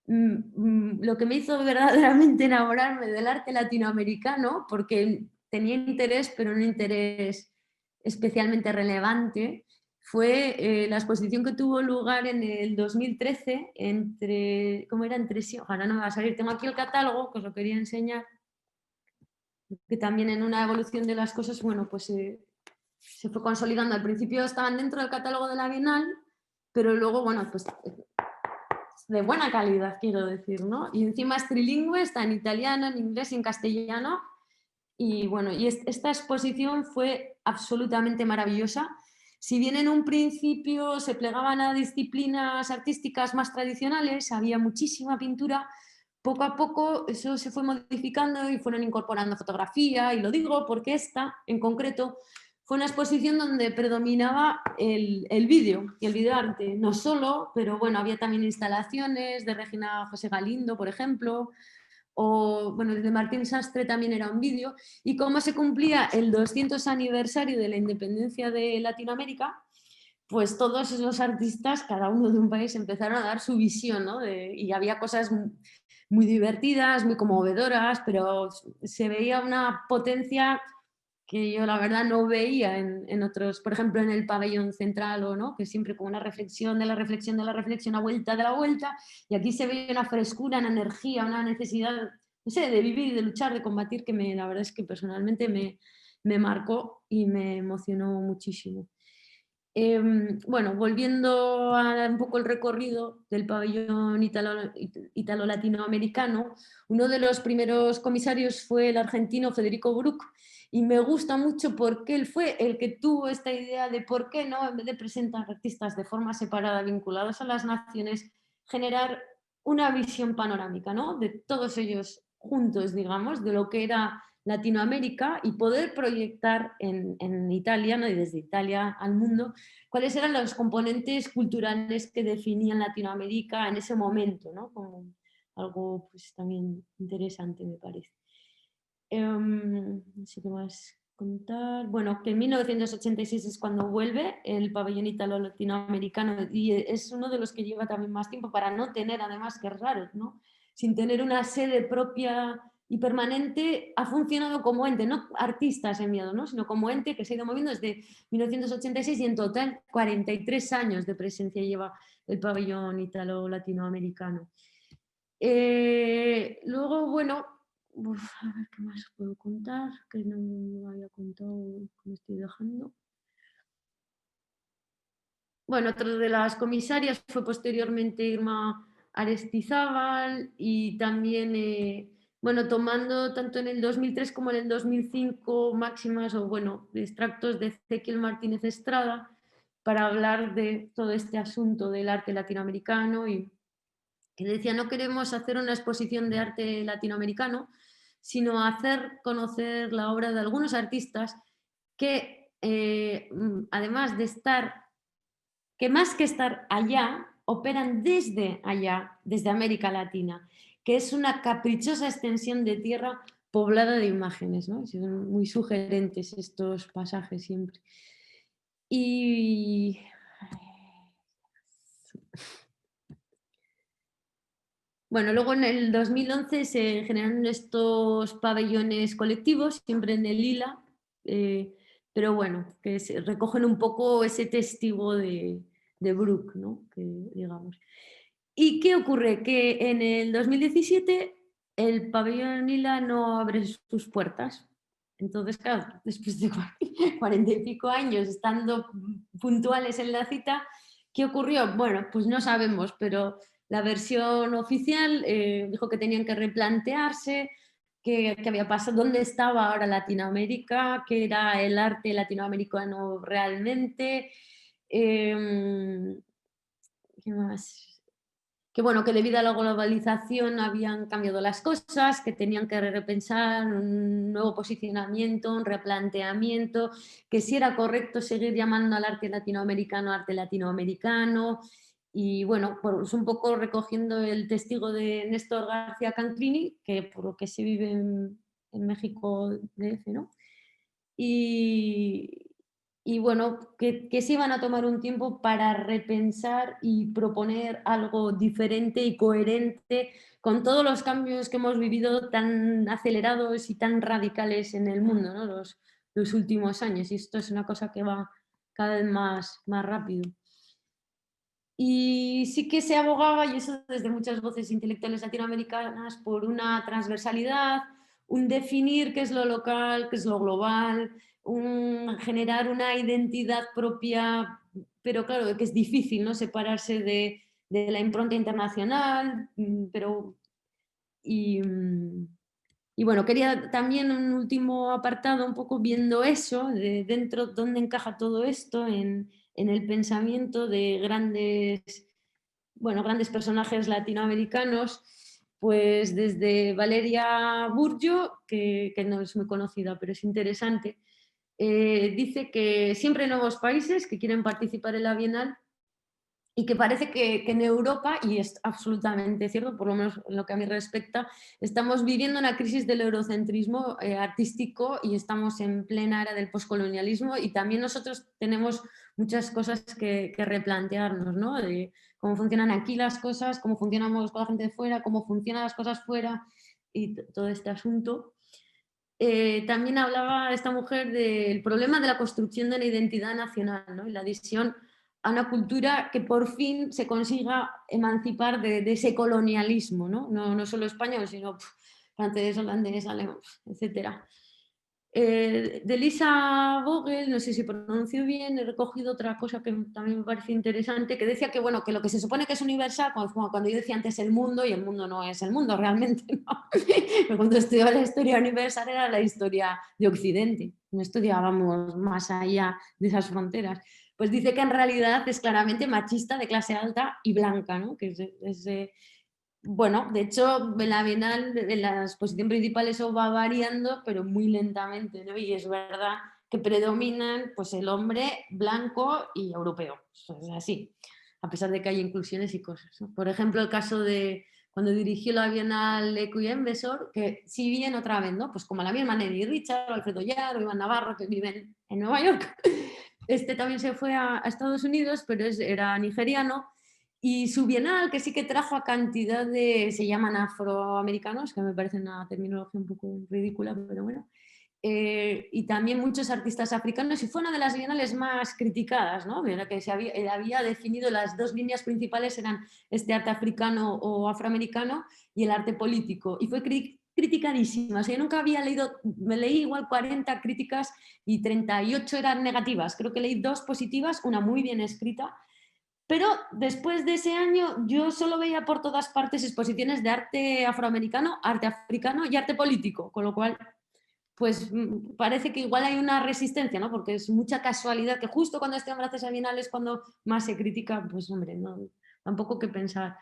lo que me hizo verdaderamente enamorarme del arte latinoamericano, porque tenía interés, pero un interés especialmente relevante, fue la exposición que tuvo lugar en el 2013 entre, ¿cómo era? Entre sí, ojalá no me va a salir, tengo aquí el catálogo, que os lo quería enseñar, que también en una evolución de las cosas, bueno, pues se fue consolidando. Al principio estaban dentro del catálogo de la Bienal, pero luego, bueno, pues de buena calidad, quiero decir, ¿no? Y encima es trilingüe, está en italiano, en inglés y en castellano. Y bueno, y esta exposición fue absolutamente maravillosa. Si bien en un principio se plegaban a disciplinas artísticas más tradicionales, había muchísima pintura, poco a poco eso se fue modificando y fueron incorporando fotografía, y lo digo porque esta en concreto fue una exposición donde predominaba el vídeo y el videoarte, no solo, pero bueno, había también instalaciones de Regina José Galindo, por ejemplo, o bueno, el de Martín Sastre también era un vídeo, y cómo se cumplía el 200 aniversario de la independencia de Latinoamérica, pues todos esos artistas, cada uno de un país, empezaron a dar su visión, ¿no? Y había cosas muy divertidas, muy conmovedoras, pero se veía una potencia que yo la verdad no veía en otros, por ejemplo en el pabellón central, o no, que siempre con una reflexión de la reflexión de la reflexión, a vuelta de la vuelta, y aquí se ve una frescura, una energía, una necesidad, no sé, de vivir, de luchar, de combatir, que la verdad es que personalmente me marcó y me emocionó muchísimo. Bueno, volviendo a un poco el recorrido del pabellón italo-latinoamericano, uno de los primeros comisarios fue el argentino Federico Bruck, y me gusta mucho porque él fue el que tuvo esta idea de por qué no, en vez de presentar artistas de forma separada vinculados a las naciones, generar una visión panorámica, ¿no? De todos ellos juntos, digamos, de lo que era Latinoamérica, y poder proyectar en Italia, ¿no? Y desde Italia al mundo, cuáles eran los componentes culturales que definían Latinoamérica en ese momento, ¿no? Como algo pues, también interesante, me parece. No sé qué más contar. Bueno, que en 1986 es cuando vuelve el pabellón italo-latinoamericano, y es uno de los que lleva también más tiempo, para no tener, además, que es raro, ¿no? Sin tener una sede propia y permanente, ha funcionado como ente, no artistas enviados, ¿no? Sino como ente que se ha ido moviendo desde 1986, y en total 43 años de presencia lleva el pabellón italo-latinoamericano. Luego, bueno, a ver qué más puedo contar, que no me había contado, que me estoy dejando. Bueno, otra de las comisarias fue posteriormente Irma Aristizábal, y también, bueno, tomando tanto en el 2003 como en el 2005 máximas o, bueno, extractos de Ezequiel Martínez Estrada, para hablar de todo este asunto del arte latinoamericano, y que decía: no queremos hacer una exposición de arte latinoamericano, sino hacer conocer la obra de algunos artistas que, además de estar, que más que estar allá, operan desde allá, desde América Latina, que es una caprichosa extensión de tierra poblada de imágenes, ¿no? Son muy sugerentes estos pasajes siempre. Y bueno, luego en el 2011 se generaron estos pabellones colectivos, siempre en el Lila, pero bueno, que recogen un poco ese testigo de Bruck, ¿no? Que, digamos. ¿Y qué ocurre? Que en el 2017 el pabellón Lila no abre sus puertas. Entonces, claro, después de 40 y pico años estando puntuales en la cita, ¿qué ocurrió? Bueno, pues no sabemos, pero la versión oficial dijo que tenían que replantearse qué había pasado, dónde estaba ahora Latinoamérica, qué era el arte latinoamericano realmente. ¿Qué más? Que bueno, que debido a la globalización habían cambiado las cosas, que tenían que repensar un nuevo posicionamiento, un replanteamiento, que si era correcto seguir llamando al arte latinoamericano, Y bueno, pues un poco recogiendo el testigo de Néstor García Canclini, que por lo que se vive en México DF, ¿no? Y, y bueno, que se iban a tomar un tiempo para repensar y proponer algo diferente y coherente con todos los cambios que hemos vivido tan acelerados y tan radicales en el mundo, ¿no? Los últimos años. Y esto es una cosa que va cada vez más rápido. Y sí que se abogaba, y eso desde muchas voces intelectuales latinoamericanas, por una transversalidad, un definir qué es lo local, qué es lo global, generar una identidad propia, pero claro, que es difícil, ¿no? Separarse de la impronta internacional, pero... Y, y bueno, quería también un último apartado, un poco viendo eso, de dentro, dónde encaja todo esto en el pensamiento de grandes personajes latinoamericanos, pues desde Valeria Burgio, que no es muy conocida, pero es interesante, dice que siempre hay nuevos países que quieren participar en la Bienal y que parece que en Europa, y es absolutamente cierto, por lo menos en lo que a mí respecta, estamos viviendo una crisis del eurocentrismo artístico y estamos en plena era del poscolonialismo y también nosotros tenemos muchas cosas que replantearnos, ¿no? De cómo funcionan aquí las cosas, cómo funcionamos con la gente de fuera, cómo funcionan las cosas fuera y todo este asunto. También hablaba esta mujer del problema de la construcción de la identidad nacional, ¿no? Y la adhesión a una cultura que por fin se consiga emancipar de ese colonialismo, ¿no? No solo español, sino francés, holandés, alemán, etc. De Lisa Vogel, no sé si pronuncio bien, he recogido otra cosa que también me parece interesante, que decía que, bueno, que lo que se supone que es universal, cuando yo decía antes el mundo, y el mundo no es el mundo realmente, ¿no? Pero cuando estudiaba la historia universal era la historia de Occidente, no estudiábamos más allá de esas fronteras. Pues dice que en realidad es claramente machista, de clase alta y blanca, ¿no? Que bueno, de hecho, en la Bienal, en la exposición principal eso va variando, pero muy lentamente, ¿no? Y es verdad que predominan pues, el hombre blanco y europeo. Eso es así, a pesar de que hay inclusiones y cosas, ¿no? Por ejemplo, el caso de cuando dirigió la Bienal Ecuyen Besor, que si bien otra vez, ¿no? Pues como la misma Nelly Richard, o Alfredo Yar, o Iván Navarro, que viven en Nueva York, este también se fue a Estados Unidos, pero era nigeriano, y su bienal, que sí que trajo a cantidad se llaman afroamericanos, que me parece una terminología un poco ridícula, pero bueno, y también muchos artistas africanos, y fue una de las bienales más criticadas, ¿no? Que él había definido las dos líneas principales, eran este arte africano o afroamericano y el arte político, y fue criticadísima. O sea, yo nunca había leído, me leí igual 40 críticas y 38 eran negativas, creo que leí 2 positivas, una muy bien escrita. Pero después de ese año yo solo veía por todas partes exposiciones de arte afroamericano, arte africano y arte político, con lo cual pues parece que igual hay una resistencia, ¿no? Porque es mucha casualidad que justo cuando este hombre hace esa bienal es cuando más se critica, pues hombre, no, tampoco que pensar.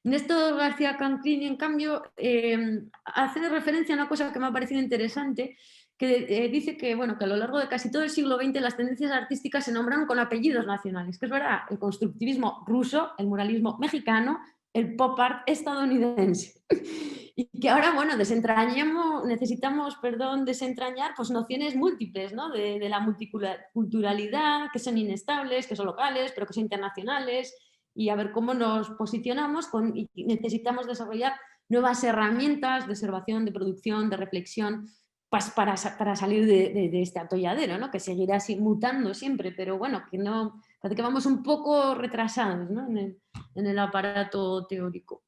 Néstor García Canclini, en cambio, hace referencia a una cosa que me ha parecido interesante, que dice que, bueno, que a lo largo de casi todo el siglo XX las tendencias artísticas se nombraron con apellidos nacionales, que es verdad, el constructivismo ruso, el muralismo mexicano, el pop art estadounidense. Y que ahora, bueno, necesitamos, desentrañar pues, nociones múltiples, ¿no? De la multiculturalidad, que son inestables, que son locales, pero que son internacionales, y a ver cómo nos posicionamos y necesitamos desarrollar nuevas herramientas de observación, de producción, de reflexión, pues para salir de este atolladero, ¿no? Que seguirá así mutando siempre, pero bueno, que no, parece que vamos un poco retrasados, ¿no? en el aparato teórico.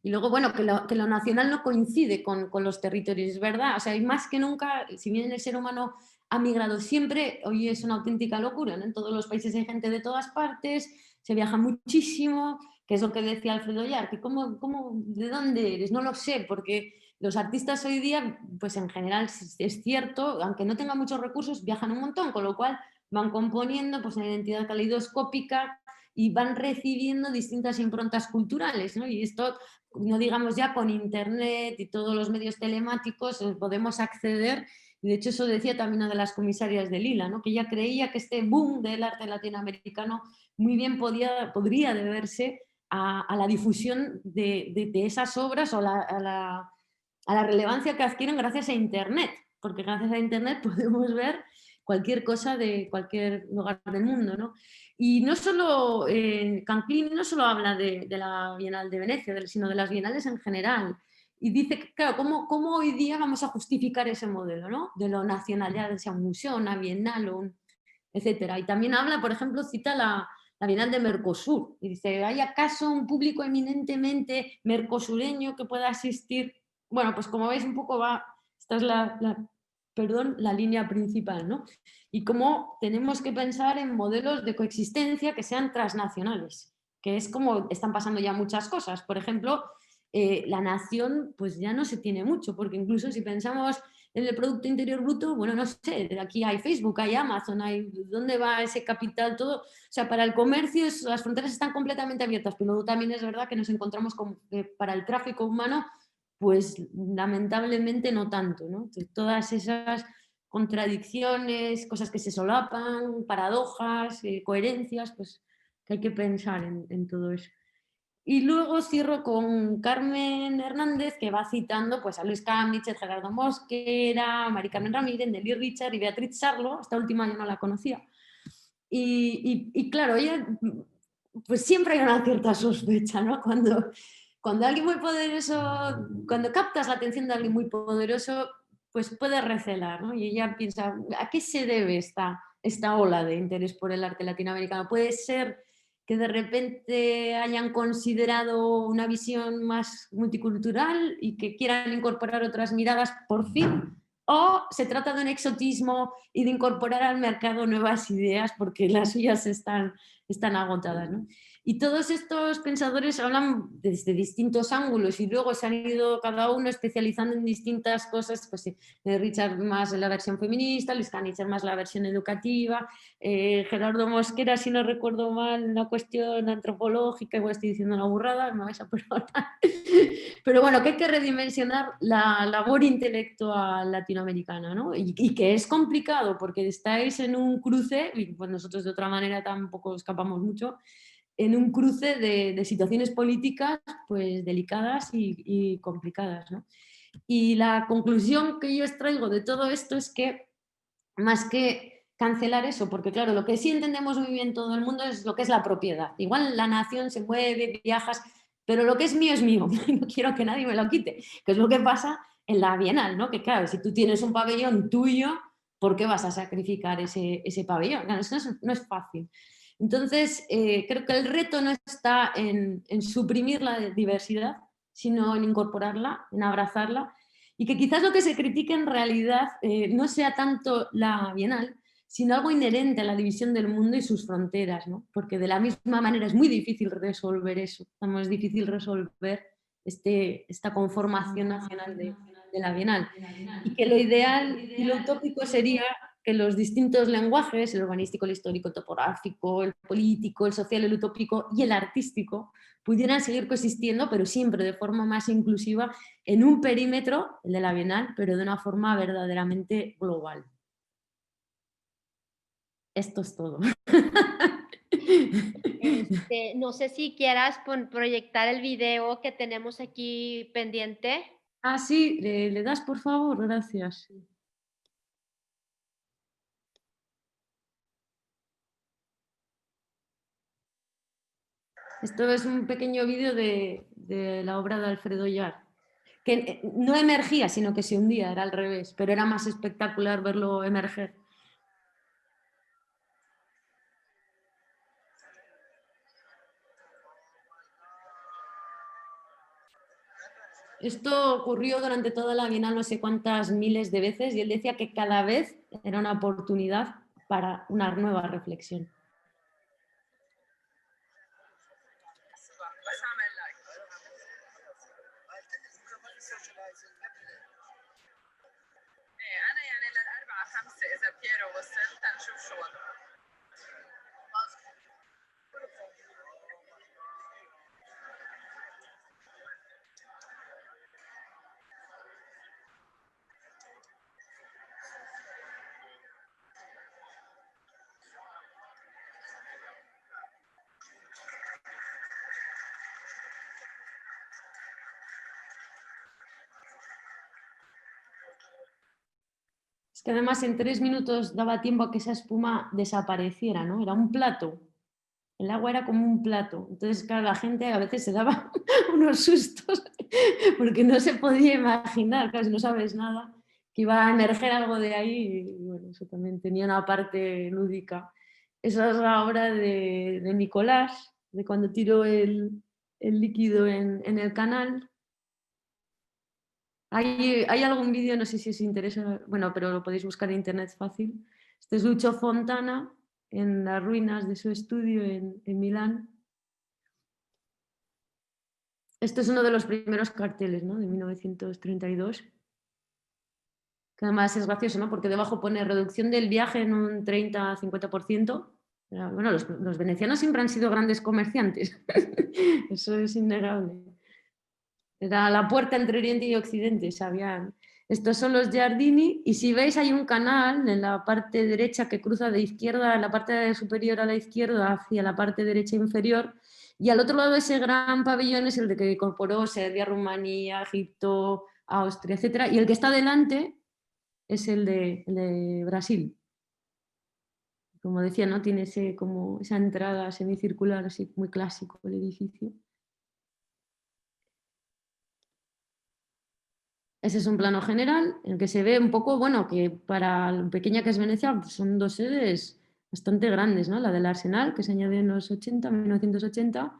Y luego, bueno, que lo nacional no coincide con los territorios, es verdad. O sea, hay más que nunca, si bien el ser humano ha migrado siempre, hoy es una auténtica locura, ¿no? En todos los países hay gente de todas partes, se viaja muchísimo, que es lo que decía Alfredo Yar, que ¿de dónde eres? No lo sé, porque los artistas hoy día, pues en general es cierto, aunque no tengan muchos recursos, viajan un montón, con lo cual van componiendo pues, una identidad caleidoscópica y van recibiendo distintas improntas culturales, ¿no? Y esto, no digamos ya con internet y todos los medios telemáticos, podemos acceder, y de hecho eso decía también una de las comisarias de Lila, ¿no? Que ella creía que este boom del arte latinoamericano muy bien podría deberse a la difusión de esas obras o a la relevancia que adquieren gracias a Internet, porque gracias a Internet podemos ver cualquier cosa de cualquier lugar del mundo, ¿no? Y no solo, Canclini no solo habla de la Bienal de Venecia, sino de las bienales en general. Y dice que, claro, ¿cómo hoy día vamos a justificar ese modelo, ¿no? De lo nacional, ya sea un museo, una bienal, etcétera. Y también habla, por ejemplo, cita la Bienal de Mercosur. Y dice, ¿hay acaso un público eminentemente mercosureño que pueda asistir? Bueno, pues como veis, un poco esta es la línea principal, ¿no? Y cómo tenemos que pensar en modelos de coexistencia que sean transnacionales, que es como están pasando ya muchas cosas. Por ejemplo, la nación pues ya no se tiene mucho, porque incluso si pensamos en el Producto Interior Bruto, bueno, no sé, aquí hay Facebook, hay Amazon, ¿dónde va ese capital? Todo, o sea, para el comercio las fronteras están completamente abiertas, pero luego también es verdad que nos encontramos con que para el tráfico humano, pues lamentablemente no tanto, ¿no? Entonces, todas esas contradicciones, cosas que se solapan, paradojas, coherencias, pues que hay que pensar en todo eso. Y luego cierro con Carmen Hernández, que va citando pues, a Luis Cámniche, Gerardo Mosquera, Mari Carmen Ramírez, Nelly Richard y Beatriz Sarlo. Esta última yo no la conocía. Y claro, ella, pues siempre hay una cierta sospecha, ¿no? Cuando alguien muy poderoso, cuando captas la atención de alguien muy poderoso, pues puede recelar, ¿no? Y ella piensa, ¿a qué se debe esta ola de interés por el arte latinoamericano? Puede ser que de repente hayan considerado una visión más multicultural y que quieran incorporar otras miradas por fin, o se trata de un exotismo y de incorporar al mercado nuevas ideas porque las suyas están agotadas, ¿no? Y todos estos pensadores hablan desde distintos ángulos y luego se han ido cada uno especializando en distintas cosas, pues Richard más en la versión feminista, Luis Canitzer más la versión educativa, Gerardo Mosquera, si no recuerdo mal, una cuestión antropológica, igual estoy diciendo una burrada, me vais a perdonar. Pero bueno, que hay que redimensionar la labor intelectual latinoamericana, ¿no? Y que es complicado porque estáis en un cruce, y pues nosotros de otra manera tampoco escapamos mucho, en un cruce de situaciones políticas pues delicadas y complicadas, ¿no? Y la conclusión que yo extraigo de todo esto es que más que cancelar eso, porque claro, lo que sí entendemos muy bien todo el mundo es lo que es la propiedad. Igual la nación se mueve, viajas, pero lo que es mío, no quiero que nadie me lo quite, que es lo que pasa en la Bienal, ¿no? Que claro, si tú tienes un pabellón tuyo, ¿por qué vas a sacrificar ese pabellón? Claro, eso no es fácil. Entonces, creo que el reto no está en suprimir la diversidad, sino en incorporarla, en abrazarla, y que quizás lo que se critique en realidad no sea tanto la Bienal, sino algo inherente a la división del mundo y sus fronteras, ¿no? Porque de la misma manera es muy difícil resolver eso, es difícil resolver esta conformación nacional de la Bienal. Y que lo ideal y lo utópico sería que los distintos lenguajes, el urbanístico, el histórico, el topográfico, el político, el social, el utópico y el artístico, pudieran seguir coexistiendo, pero siempre de forma más inclusiva, en un perímetro, el de la Bienal, pero de una forma verdaderamente global. Esto es todo. No sé si quieras proyectar el video que tenemos aquí pendiente. Ah, sí, ¿le das por favor? Gracias. Esto es un pequeño vídeo de la obra de Alfredo Yar, que no emergía, sino que se hundía, era al revés, pero era más espectacular verlo emerger. Esto ocurrió durante toda la Bienal no sé cuántas miles de veces y él decía que cada vez era una oportunidad para una nueva reflexión. que además en 3 minutos daba tiempo a que esa espuma desapareciera, ¿no? Era un plato. El agua era como un plato. Entonces, claro, la gente a veces se daba unos sustos porque no se podía imaginar, claro, si no sabes nada, que iba a emerger algo de ahí. Y bueno, eso también tenía una parte lúdica. Esa es la obra de Nicolás, de cuando tiró el líquido en el canal. Hay algún vídeo, no sé si os interesa, bueno, pero lo podéis buscar en internet fácil. Este es Lucio Fontana en las ruinas de su estudio en Milán. Esto es uno de los primeros carteles, ¿no? De 1932. Que además es gracioso, ¿no? Porque debajo pone reducción del viaje en un 30-50%. Bueno, los venecianos siempre han sido grandes comerciantes. Eso es innegable. Era la puerta entre Oriente y Occidente, sabían. Estos son los Giardini y si veis hay un canal en la parte derecha que cruza de izquierda, en la parte superior a la izquierda hacia la parte derecha inferior y al otro lado de ese gran pabellón es el de que incorporó Serbia, Rumanía, Egipto, Austria, etc. Y el que está delante es el de Brasil. Como decía, ¿no? Tiene como esa entrada semicircular, así muy clásico el edificio. Ese es un plano general en el que se ve un poco, bueno, que para lo pequeña que es Venecia pues son dos sedes bastante grandes, ¿no? La del Arsenal, que se añadió en los 80, 1980,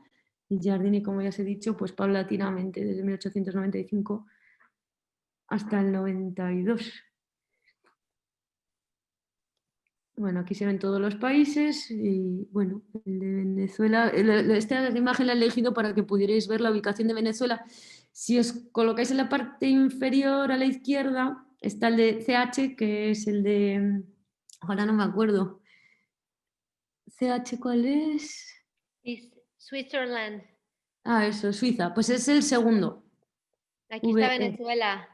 y Giardini, como ya os he dicho, pues paulatinamente, desde 1895 hasta el 92. Bueno, aquí se ven todos los países y, bueno, el de Venezuela, esta imagen la he elegido para que pudierais ver la ubicación de Venezuela. Si os colocáis en la parte inferior a la izquierda, está el de CH, que es el de, ahora no me acuerdo. ¿CH cuál es? Switzerland. Ah, eso, Suiza. Pues es el segundo. Aquí está VE, Venezuela.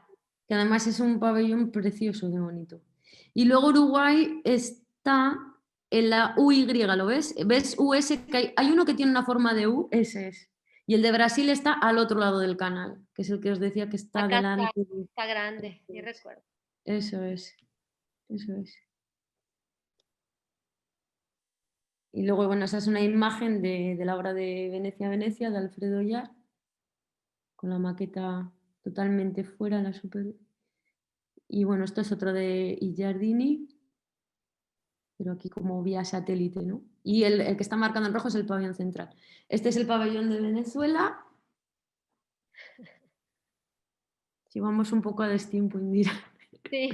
que además es un pabellón precioso, de bonito. Y luego Uruguay está en la UY, ¿lo ves? ¿Ves US? Que hay uno que tiene una forma de U, ese es. Y el de Brasil está al otro lado del canal, que es el que os decía que está Acá delante. está grande, sí recuerdo. Eso es, eso es. Y luego, bueno, esa es una imagen de la obra de Venecia, Venecia, de Alfredo Yar, con la maqueta totalmente fuera, la super. Y bueno, esto es otro de Giardini, pero aquí como vía satélite, ¿no? Y el que está marcado en rojo es el pabellón central. Este es el pabellón de Venezuela. Si vamos un poco a destiempo, Indira. Sí,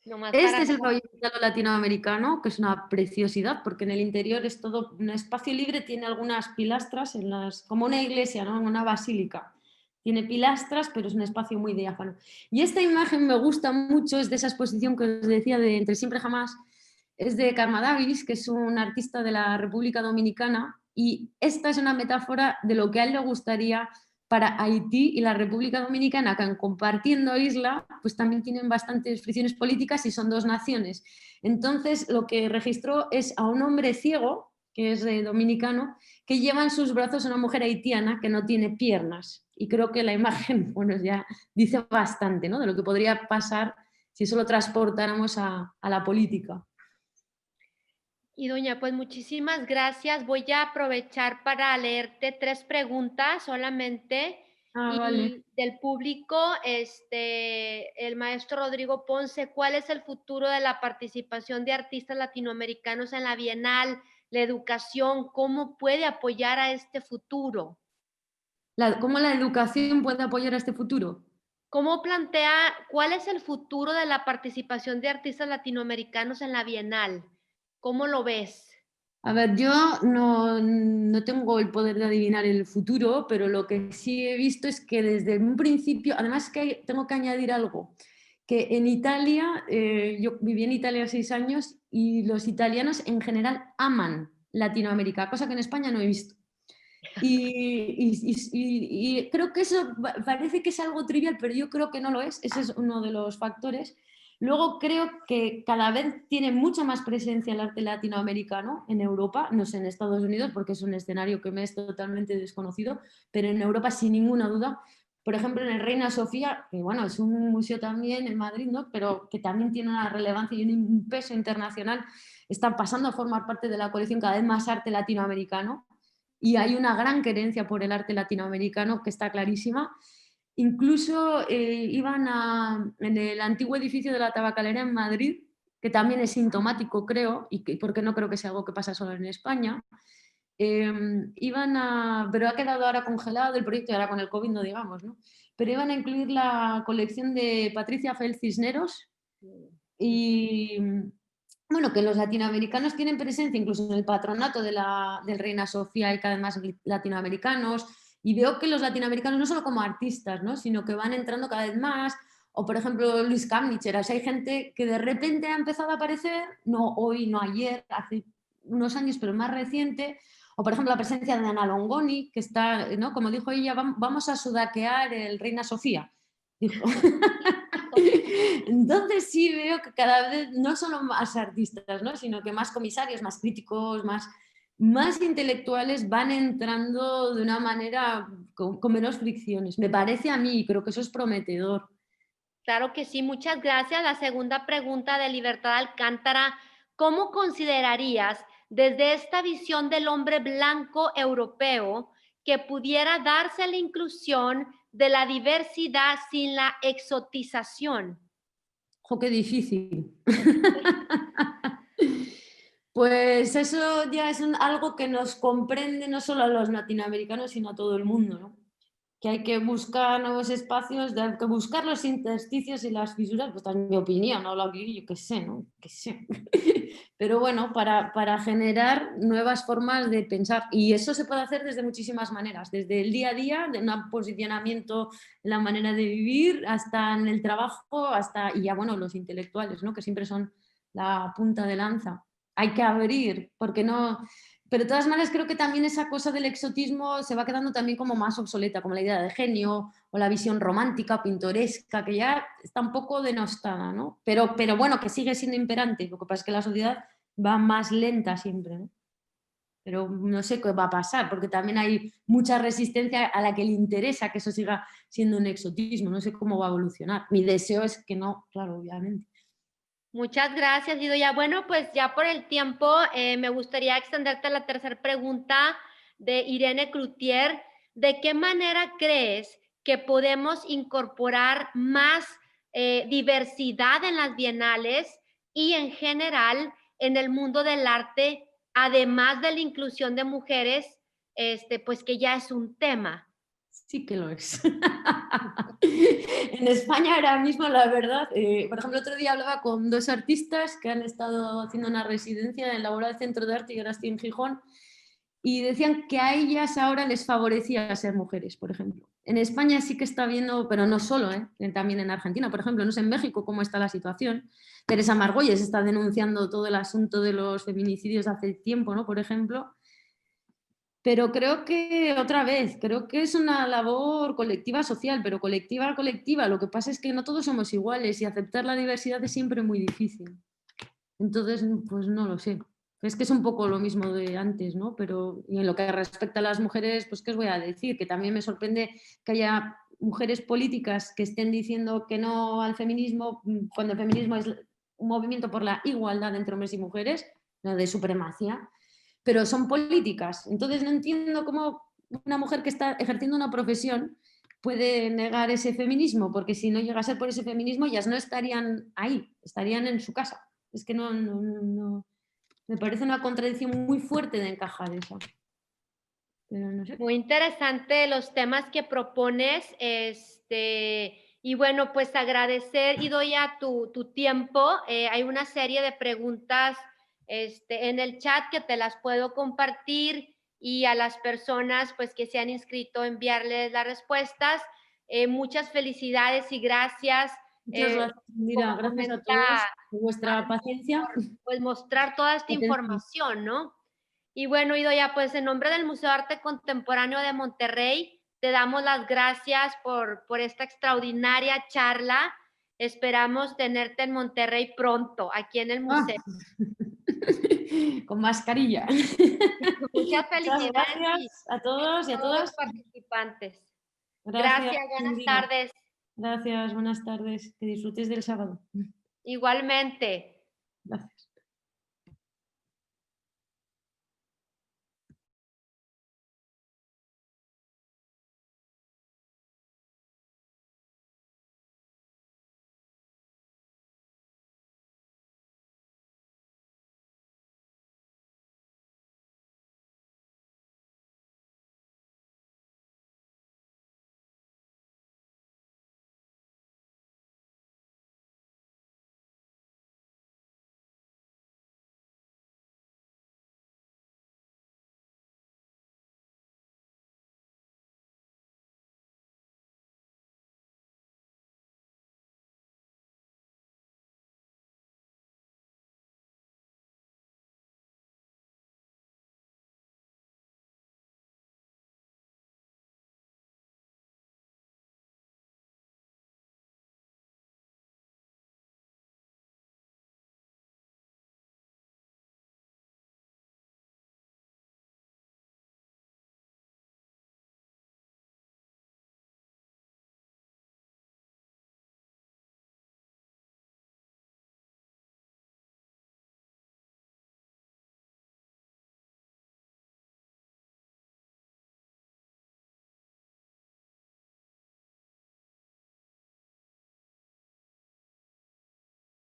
nomás Este para... es el pabellón latinoamericano, que es una preciosidad, porque en el interior es todo un espacio libre, tiene algunas pilastras, como una iglesia, ¿no? Una basílica. Tiene pilastras, pero es un espacio muy diáfano. Y esta imagen me gusta mucho, es de esa exposición que os decía de Entre siempre jamás, es de Karma Davis, que es un artista de la República Dominicana, y esta es una metáfora de lo que a él le gustaría para Haití y la República Dominicana, que compartiendo isla, pues también tienen bastantes fricciones políticas y son dos naciones. Entonces, lo que registró es a un hombre ciego, que es dominicano, que lleva en sus brazos a una mujer haitiana que no tiene piernas. Y creo que la imagen, bueno, ya dice bastante, ¿no? De lo que podría pasar si eso lo transportáramos a la política. Y doña, pues muchísimas gracias. Voy a aprovechar para leerte 3 preguntas solamente Ah, vale. y del público, el maestro Rodrigo Ponce, ¿cuál es el futuro de la participación de artistas latinoamericanos en la Bienal? La educación, ¿cómo puede apoyar a este futuro? ¿Cómo la educación puede apoyar a este futuro? ¿Cómo plantea cuál es el futuro de la participación de artistas latinoamericanos en la Bienal? ¿Cómo lo ves? A ver, yo no tengo el poder de adivinar el futuro, pero lo que sí he visto es que desde un principio, además que tengo que añadir algo, que en Italia, yo viví en Italia 6 años y los italianos en general aman Latinoamérica, cosa que en España no he visto. Y creo que eso parece que es algo trivial, pero yo creo que no lo es. Ese es uno de los factores. Luego creo que cada vez tiene mucha más presencia el arte latinoamericano en Europa, no sé en Estados Unidos porque es un escenario que me es totalmente desconocido, pero en Europa sin ninguna duda, por ejemplo, en el Reina Sofía, que bueno, es un museo también en Madrid, ¿no? Pero que también tiene una relevancia y un peso internacional, están pasando a formar parte de la colección cada vez más arte latinoamericano y hay una gran querencia por el arte latinoamericano que está clarísima. Incluso en el antiguo edificio de la Tabacalera en Madrid, que también es sintomático, creo, porque no creo que sea algo que pasa solo en España, pero ha quedado ahora congelado el proyecto, y ahora con el COVID no digamos, ¿no? Pero iban a incluir la colección de Patricia Fel Cisneros y bueno, que los latinoamericanos tienen presencia incluso en el patronato del Reina Sofía y cada vez más latinoamericanos, y veo que los latinoamericanos no solo como artistas, ¿no? Sino que van entrando cada vez más, o por ejemplo Luis Kamnicher, o sea, hay gente que de repente ha empezado a aparecer, no hoy, no ayer, hace unos años, pero más reciente, o por ejemplo la presencia de Ana Longoni, que está, ¿no? Como dijo ella, vamos a sudaquear el Reina Sofía, dijo. Entonces sí veo que cada vez no solo más artistas, ¿no? Sino que más comisarios, más críticos, más intelectuales van entrando de una manera con menos fricciones. Me parece a mí, creo que eso es prometedor. Claro que sí, muchas gracias. La segunda pregunta de Libertad Alcántara, ¿cómo considerarías desde esta visión del hombre blanco europeo que pudiera darse la inclusión de la diversidad sin la exotización? ¡Jo, qué difícil! Pues eso ya es algo que nos comprende no solo a los latinoamericanos, sino a todo el mundo, ¿no? Que hay que buscar nuevos espacios, hay que buscar los intersticios y las fisuras, pues esta es mi opinión, no lo que yo qué sé, ¿no? Qué sé. Pero bueno, para generar nuevas formas de pensar. Y eso se puede hacer desde muchísimas maneras, desde el día a día, de un posicionamiento en la manera de vivir, hasta en el trabajo, y ya bueno, los intelectuales, ¿no? Que siempre son la punta de lanza. Hay que abrir, porque no, pero de todas maneras creo que también esa cosa del exotismo se va quedando también como más obsoleta, como la idea de genio o la visión romántica, pintoresca, que ya está un poco denostada, ¿no? Pero bueno, que sigue siendo imperante. Lo que pasa es que la sociedad va más lenta siempre, ¿no? Pero no sé qué va a pasar, porque también hay mucha resistencia a la que le interesa que eso siga siendo un exotismo. No sé cómo va a evolucionar. Mi deseo es que no, claro, obviamente. Muchas gracias, Idoya. Bueno, pues ya por el tiempo, me gustaría extenderte la tercera pregunta de Irene Cloutier. ¿De qué manera crees que podemos incorporar más diversidad en las bienales y en general en el mundo del arte, además de la inclusión de mujeres, pues que ya es un tema? Sí que lo es. En España ahora mismo, la verdad, por ejemplo, otro día hablaba con dos artistas que han estado haciendo una residencia en el Laboral Centro de Arte y ahora estoy en Gijón, y decían que a ellas ahora les favorecía ser mujeres, por ejemplo. En España sí que está viendo, pero no solo, también en Argentina, por ejemplo, no sé en México cómo está la situación. Teresa Margolles está denunciando todo el asunto de los feminicidios hace tiempo, ¿no? Por ejemplo. Pero creo que, otra vez, creo que es una labor colectiva social, pero colectiva, colectiva. Lo que pasa es que no todos somos iguales y aceptar la diversidad es siempre muy difícil. Entonces, pues no lo sé. Es que es un poco lo mismo de antes, ¿no? Pero y en lo que respecta a las mujeres, pues qué os voy a decir, que también me sorprende que haya mujeres políticas que estén diciendo que no al feminismo, cuando el feminismo es un movimiento por la igualdad entre hombres y mujeres, no de supremacía, pero son políticas. Entonces no entiendo cómo una mujer que está ejerciendo una profesión puede negar ese feminismo, porque si no llega a ser por ese feminismo, ellas no estarían ahí, estarían en su casa. Es que no. Me parece una contradicción muy fuerte de encajar eso. Pero no sé. Muy interesante los temas que propones, y bueno, pues agradecer, Idoia, tu tiempo. Hay una serie de preguntas, en el chat que te las puedo compartir y a las personas, pues, que se han inscrito, enviarles las respuestas. Muchas felicidades y gracias. Muchas gracias, Mira, Como gracias a comenta todos por vuestra Andy, paciencia. por, pues, mostrar toda esta Atención. información, ¿no? Y bueno, Idoia, pues en nombre del Museo de Arte Contemporáneo de Monterrey, te damos las gracias por esta extraordinaria charla. Esperamos tenerte en Monterrey pronto, aquí en el Ah, museo. con mascarilla. Muchas Muchas felicidades y gracias a todos y a a todos los todas. participantes. Gracias, buenas Indira. tardes. Gracias, buenas tardes. Que disfrutes del sábado. Igualmente. Gracias.